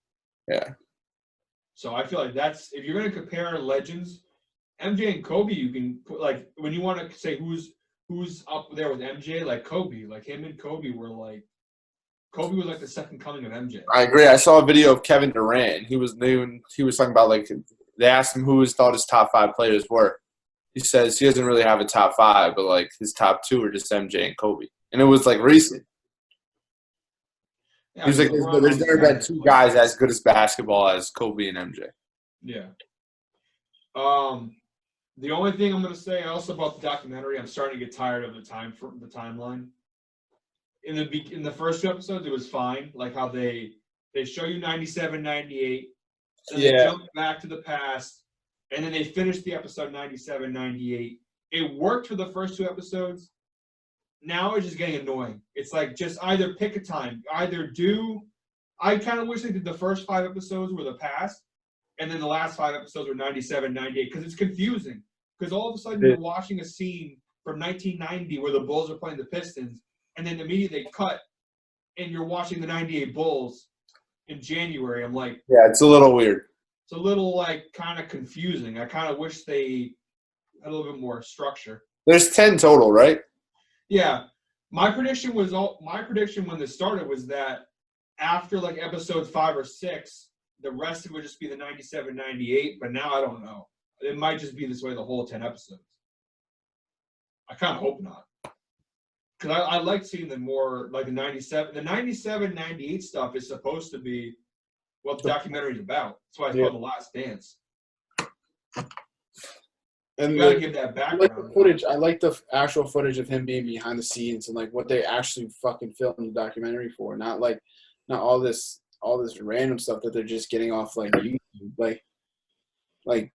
Yeah. So I feel like that's if you're going to compare legends, MJ and Kobe, you can put like when you want to say who's up there with MJ, like Kobe, like him and Kobe were like Kobe was like the second coming of MJ. I agree. I saw a video of Kevin Durant. He was talking about like they asked him who he thought his top 5 players were. He says he doesn't really have a top 5, but like his top 2 are just MJ and Kobe, and it was like recent. Yeah, he was like, "There's never been 2 guys as good as basketball as Kobe and MJ." Yeah. The only thing I'm going to say also about the documentary, I'm starting to get tired of the timeline. In the first 2 episodes, it was fine, like how they show you 97, 98, and they jump back to the past, and then they finish the episode 97, 98. It worked for the first 2 episodes. Now it's just getting annoying. It's like just either pick a time, I kind of wish they did the first 5 episodes were the past, and then the last 5 episodes were 97, 98, because it's confusing. Because all of a sudden you're watching a scene from 1990 where the Bulls are playing the Pistons, and then immediately they cut, and you're watching the 98 Bulls in January. I'm like, yeah, it's a little weird. It's a little like kind of confusing. I kind of wish they had a little bit more structure. There's 10 total, right? Yeah, my prediction when this started was that after like episodes 5 or 6, the rest of it would just be the 97, 98. But now I don't know. It might just be this way the whole 10 episodes. I kind of hope not. Because I like seeing the more, like the 97, 98 stuff is supposed to be what the documentary is about. That's why it's called The Last Dance. And you gotta give that I background. like the footage. I like the actual footage of him being behind the scenes and like what they actually fucking filmed the documentary for. Not all this random stuff that they're just getting off like YouTube. Like.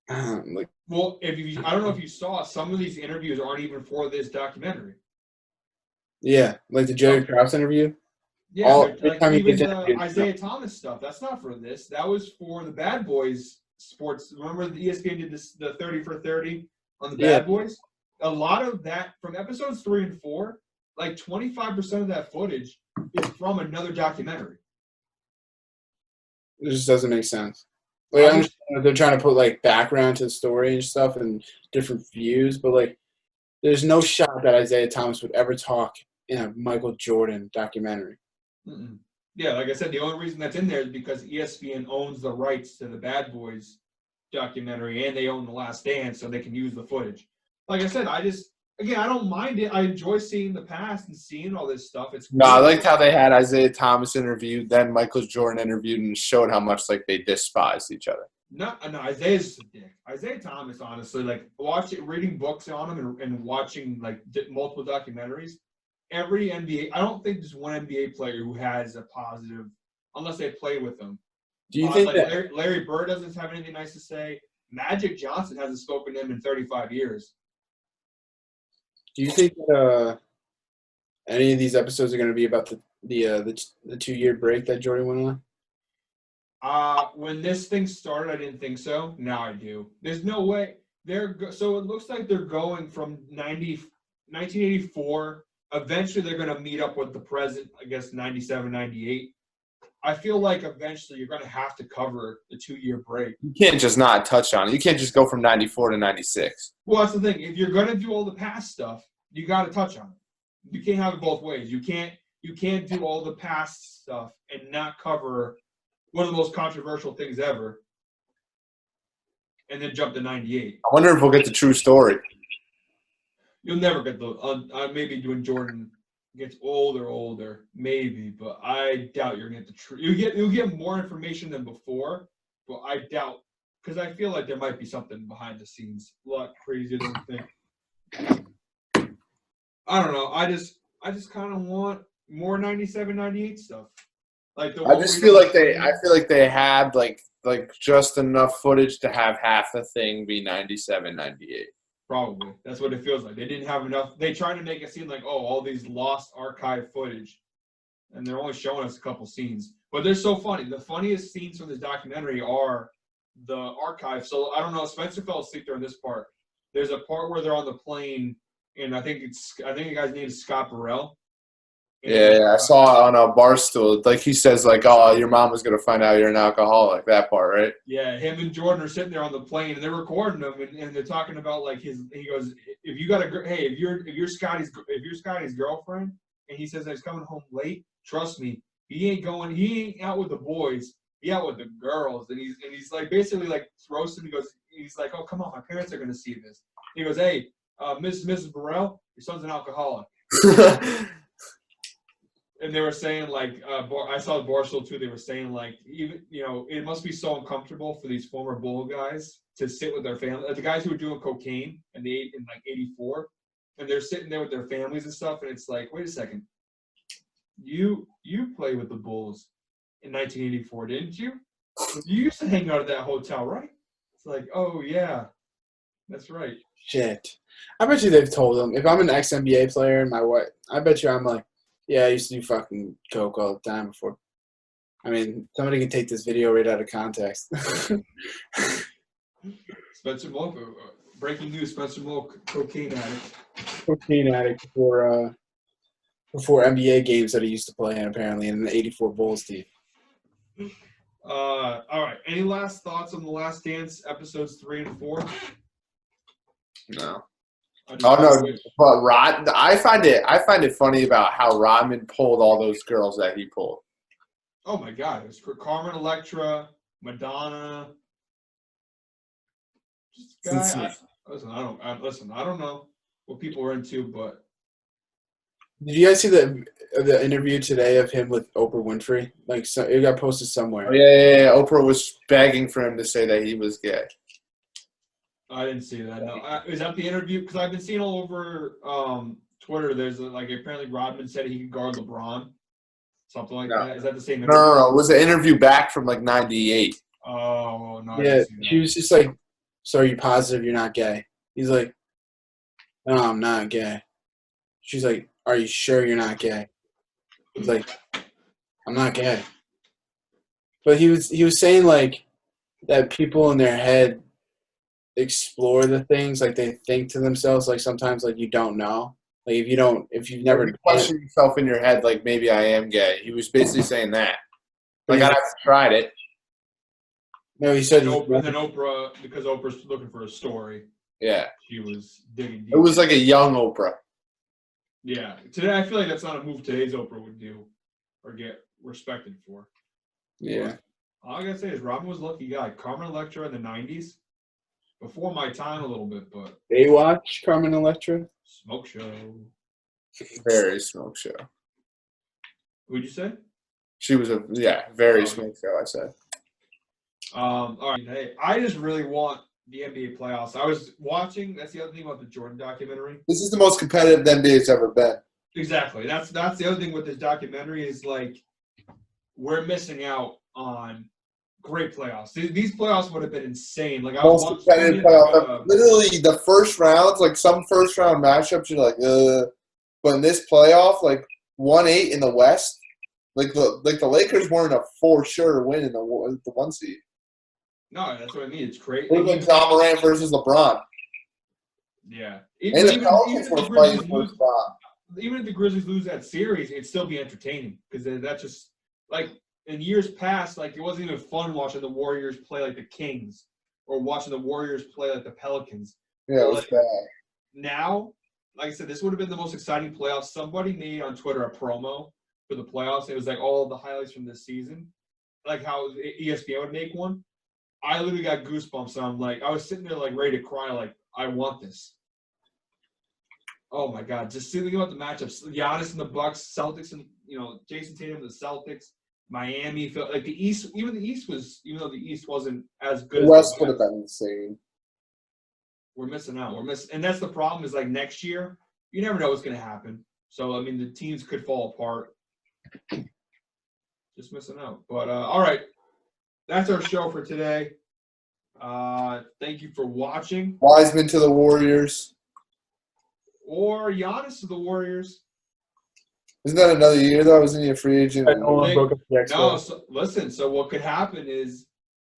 Well, I don't know if you saw, some of these interviews aren't even for this documentary. Yeah, like the Jerry Krause interview. Yeah, like even the Isaiah Thomas stuff. That's not for this. That was for the Bad Boys sports. Remember the ESPN did the 30 for 30 on the Bad Boys? A lot of that from episodes 3 and 4, like 25% of that footage is from another documentary. It just doesn't make sense. Like, I understand that they're trying to put like background to the story and stuff and different views, but like there's no shot that Isaiah Thomas would ever talk in a Michael Jordan documentary. Mm-mm. Yeah, like I said, the only reason that's in there is because ESPN owns the rights to the Bad Boys documentary and they own The Last Dance, so they can use the footage. Like I said, I don't mind it. I enjoy seeing the past and seeing all this stuff. It's cool. No, I liked how they had Isaiah Thomas interviewed, then Michael Jordan interviewed, and showed how much like they despised each other. No, Isaiah's a dick. Isaiah Thomas, honestly, like reading books on him and watching like multiple documentaries. Every NBA, I don't think there's one NBA player who has a positive, unless they play with him. Do you think like that Larry Bird doesn't have anything nice to say? Magic Johnson hasn't spoken to him in 35 years. Do you think that any of these episodes are going to be about the 2-year break that Jordan went on? When this thing started, I didn't think so. Now I do. There's no way so it looks like they're going from 1984. Eventually, they're going to meet up with the present, I guess, 97, 98. I feel like eventually you're going to have to cover the 2-year break. You can't just not touch on it. You can't just go from 94 to 96. Well, that's the thing. If you're going to do all the past stuff, you got to touch on it. You can't have it both ways. You can't do all the past stuff and not cover one of the most controversial things ever and then jump to 98. I wonder if we'll get the true story. You'll never get maybe when Jordan gets older, maybe, but I doubt you're gonna get the truth. You'll get more information than before, but I doubt, because I feel like there might be something behind the scenes a lot crazier than you think. I don't know. I just kind of want more 97, 98 stuff. Like I feel like they had like just enough footage to have half the thing be 97, 98. Probably. That's what it feels like. They didn't have enough. They tried to make it seem like, all these lost archive footage. And they're only showing us a couple scenes. But they're so funny. The funniest scenes from this documentary are the archive. So, I don't know. Spencer fell asleep during this part. There's a part where they're on the plane, and I think the guy's name is Scott Burrell. Yeah, I saw it on a Barstool. Like he says, like, "Oh, your mom was gonna find out you're an alcoholic." That part, right? Yeah, him and Jordan are sitting there on the plane, and they're recording him, and they're talking about like his. He goes, "If you got if you're Scotty's girlfriend, and he says that he's coming home late, trust me, he ain't out with the boys, he out with the girls." And he's like basically like roasting. He's like, "Oh, come on, my parents are gonna see this." He goes, "Hey, Mrs. Burrell, your son's an alcoholic." And they were saying, like, I saw the Barstool too. They were saying, like, even it must be so uncomfortable for these former Bull guys to sit with their family, the guys who were doing cocaine in like '84, and they're sitting there with their families and stuff. And it's like, wait a second, you played with the Bulls in 1984, didn't you? You used to hang out at that hotel, right? It's like, oh yeah, that's right. Shit, I bet you they've told them. If I'm an ex-NBA player and my wife, I bet you I'm like, yeah, I used to do fucking coke all the time before. I mean, somebody can take this video right out of context. Spencer Molk, breaking news: Spencer Molk, cocaine addict. Cocaine addict before NBA games that he used to play in, apparently, in the '84 Bulls team. All right. Any last thoughts on The Last Dance episodes 3 and 4? No. I just Oh no, wish- but I find it funny about how Rodman pulled all those girls that he pulled. Oh my God! It was for Carmen Electra, Madonna. This guy, I don't know what people are into, but Did you guys see the interview today of him with Oprah Winfrey? Like, so it got posted somewhere. Oh, yeah. Oprah was begging for him to say that he was gay. I didn't see that. No, is that the interview? Because I've been seeing all over Twitter. There's apparently Rodman said he could guard LeBron, something like that. Is that the same interview? No. It was an interview back from like '98. Oh no! I Yeah, didn't see that. she was just like, "So are you positive you're not gay?" He's like, "No, I'm not gay." She's like, "Are you sure you're not gay?" He's like, "I'm not gay." But he was saying like that people in their head explore the things like they think to themselves like sometimes like you don't know, like if you've never You question yourself in your head, like maybe I am gay. He was basically saying that. Like I haven't tried it. No, he said And then Oprah, because Oprah's looking for a story. Yeah, She was digging deep. it was like a young Oprah. Yeah. Today, I feel like that's not a move today's Oprah would do or get respected for. yeah. But all I gotta say is Robin was a lucky guy. Carmen Electra in the '90s, before my time a little bit, but Baywatch, Carmen Electra. smoke show. Very smoke show. Who'd you say? She was very smoke show. I said. All right. Hey, I just really want the NBA playoffs. I was watching. That's the other thing about the Jordan documentary. This is the most competitive the NBA's ever been. Exactly. That's the other thing with this documentary is like we're missing out on great playoffs. These playoffs would have been insane. Like I was Most competitive playoff. Literally the first rounds, like some first round matchups, you're like, But in this playoff, like 1-8 in the West, like the Lakers weren't a for sure win in the 1 seed. No, that's what I mean. It's crazy. It was like John Morant versus LeBron. Yeah. And the Pelicans were fighting for a spot. Even if the Grizzlies lose that series, it'd still be entertaining because that's just like in years past, like it wasn't even fun watching the Warriors play like the Kings or watching the Warriors play like the Pelicans. Yeah, it was bad. Now, like I said, this would have been the most exciting playoffs. Somebody made on Twitter a promo for the playoffs. It was like all of the highlights from this season, like how ESPN would make one. I literally got goosebumps. And I'm like, I was sitting there like ready to cry. Like, I want this. Oh my God! Just thinking about the matchups: Giannis and the Bucs, Celtics, and Jason Tatum and the Celtics. Miami felt like the East. Even though the East wasn't as good. The West would have been insane. We're missing out. And that's the problem. Is like next year, you never know what's going to happen. So I mean, the teams could fall apart. Just missing out. But all right, that's our show for today. Thank you for watching. Wiseman to the Warriors. Or Giannis to the Warriors. Isn't that another year though? Wasn't he a free agent? No, listen. So what could happen is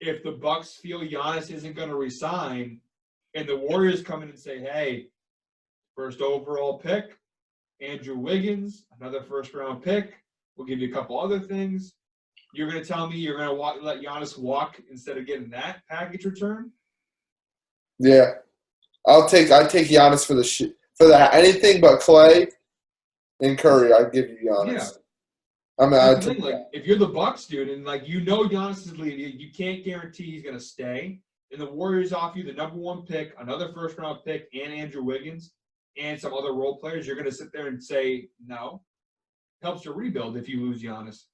if the Bucs feel Giannis isn't going to resign, and the Warriors come in and say, "Hey, first overall pick, Andrew Wiggins, another first-round pick. We'll give you a couple other things." You're going to tell me you're going to let Giannis walk instead of getting that package returned? Yeah, I'd take Giannis for that anything but Clay and Curry. I'd give you Giannis. Yeah. I mean, That's the thing, like if you're the Bucs, dude, and like Giannis is leaving, you can't guarantee he's going to stay. And the Warriors offer you the number 1 pick, another first-round pick, and Andrew Wiggins, and some other role players. You're going to sit there and say no. Helps your rebuild if you lose Giannis.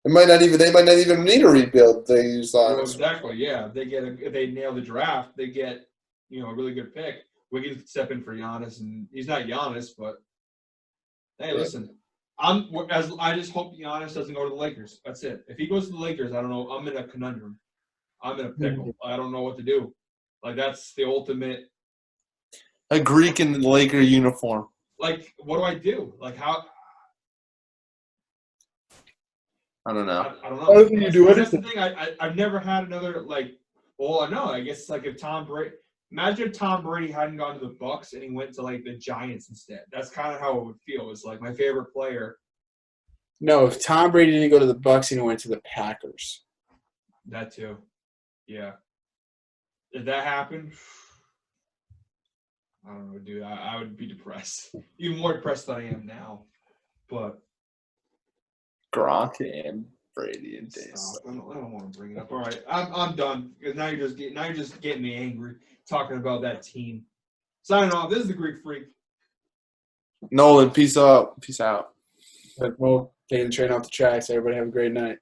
They might not even need a rebuild. If they use Giannis. Well, exactly. Yeah, if they nail the draft, they get a really good pick. Wiggins could step in for Giannis, and he's not Giannis, but hey, listen, I just hope Giannis doesn't go to the Lakers. That's it. If he goes to the Lakers, I don't know. I'm in a conundrum. I'm in a pickle. I don't know what to do. Like that's the ultimate. A Greek in the Laker uniform. Like, what do I do? Like how? I don't know. I don't know. I don't think you do That's the thing. I've never had another like. Well, I know. I guess like if Tom Brady. Imagine if Tom Brady hadn't gone to the Bucs and he went to like the Giants instead. That's kind of how it would feel. It's like my favorite player. No, if Tom Brady didn't go to the Bucs and he went to the Packers. That too. Yeah. Did that happen? I don't know, dude. I would be depressed, even more depressed than I am now. But Gronk and Brady and Days. stop. I don't want to bring it up. All right, I'm done because now you're just getting me angry talking about that team. Signing off. This is the Greek Freak. Nolan, peace out. Peace out. Well, taking the train off the tracks. Everybody have a great night.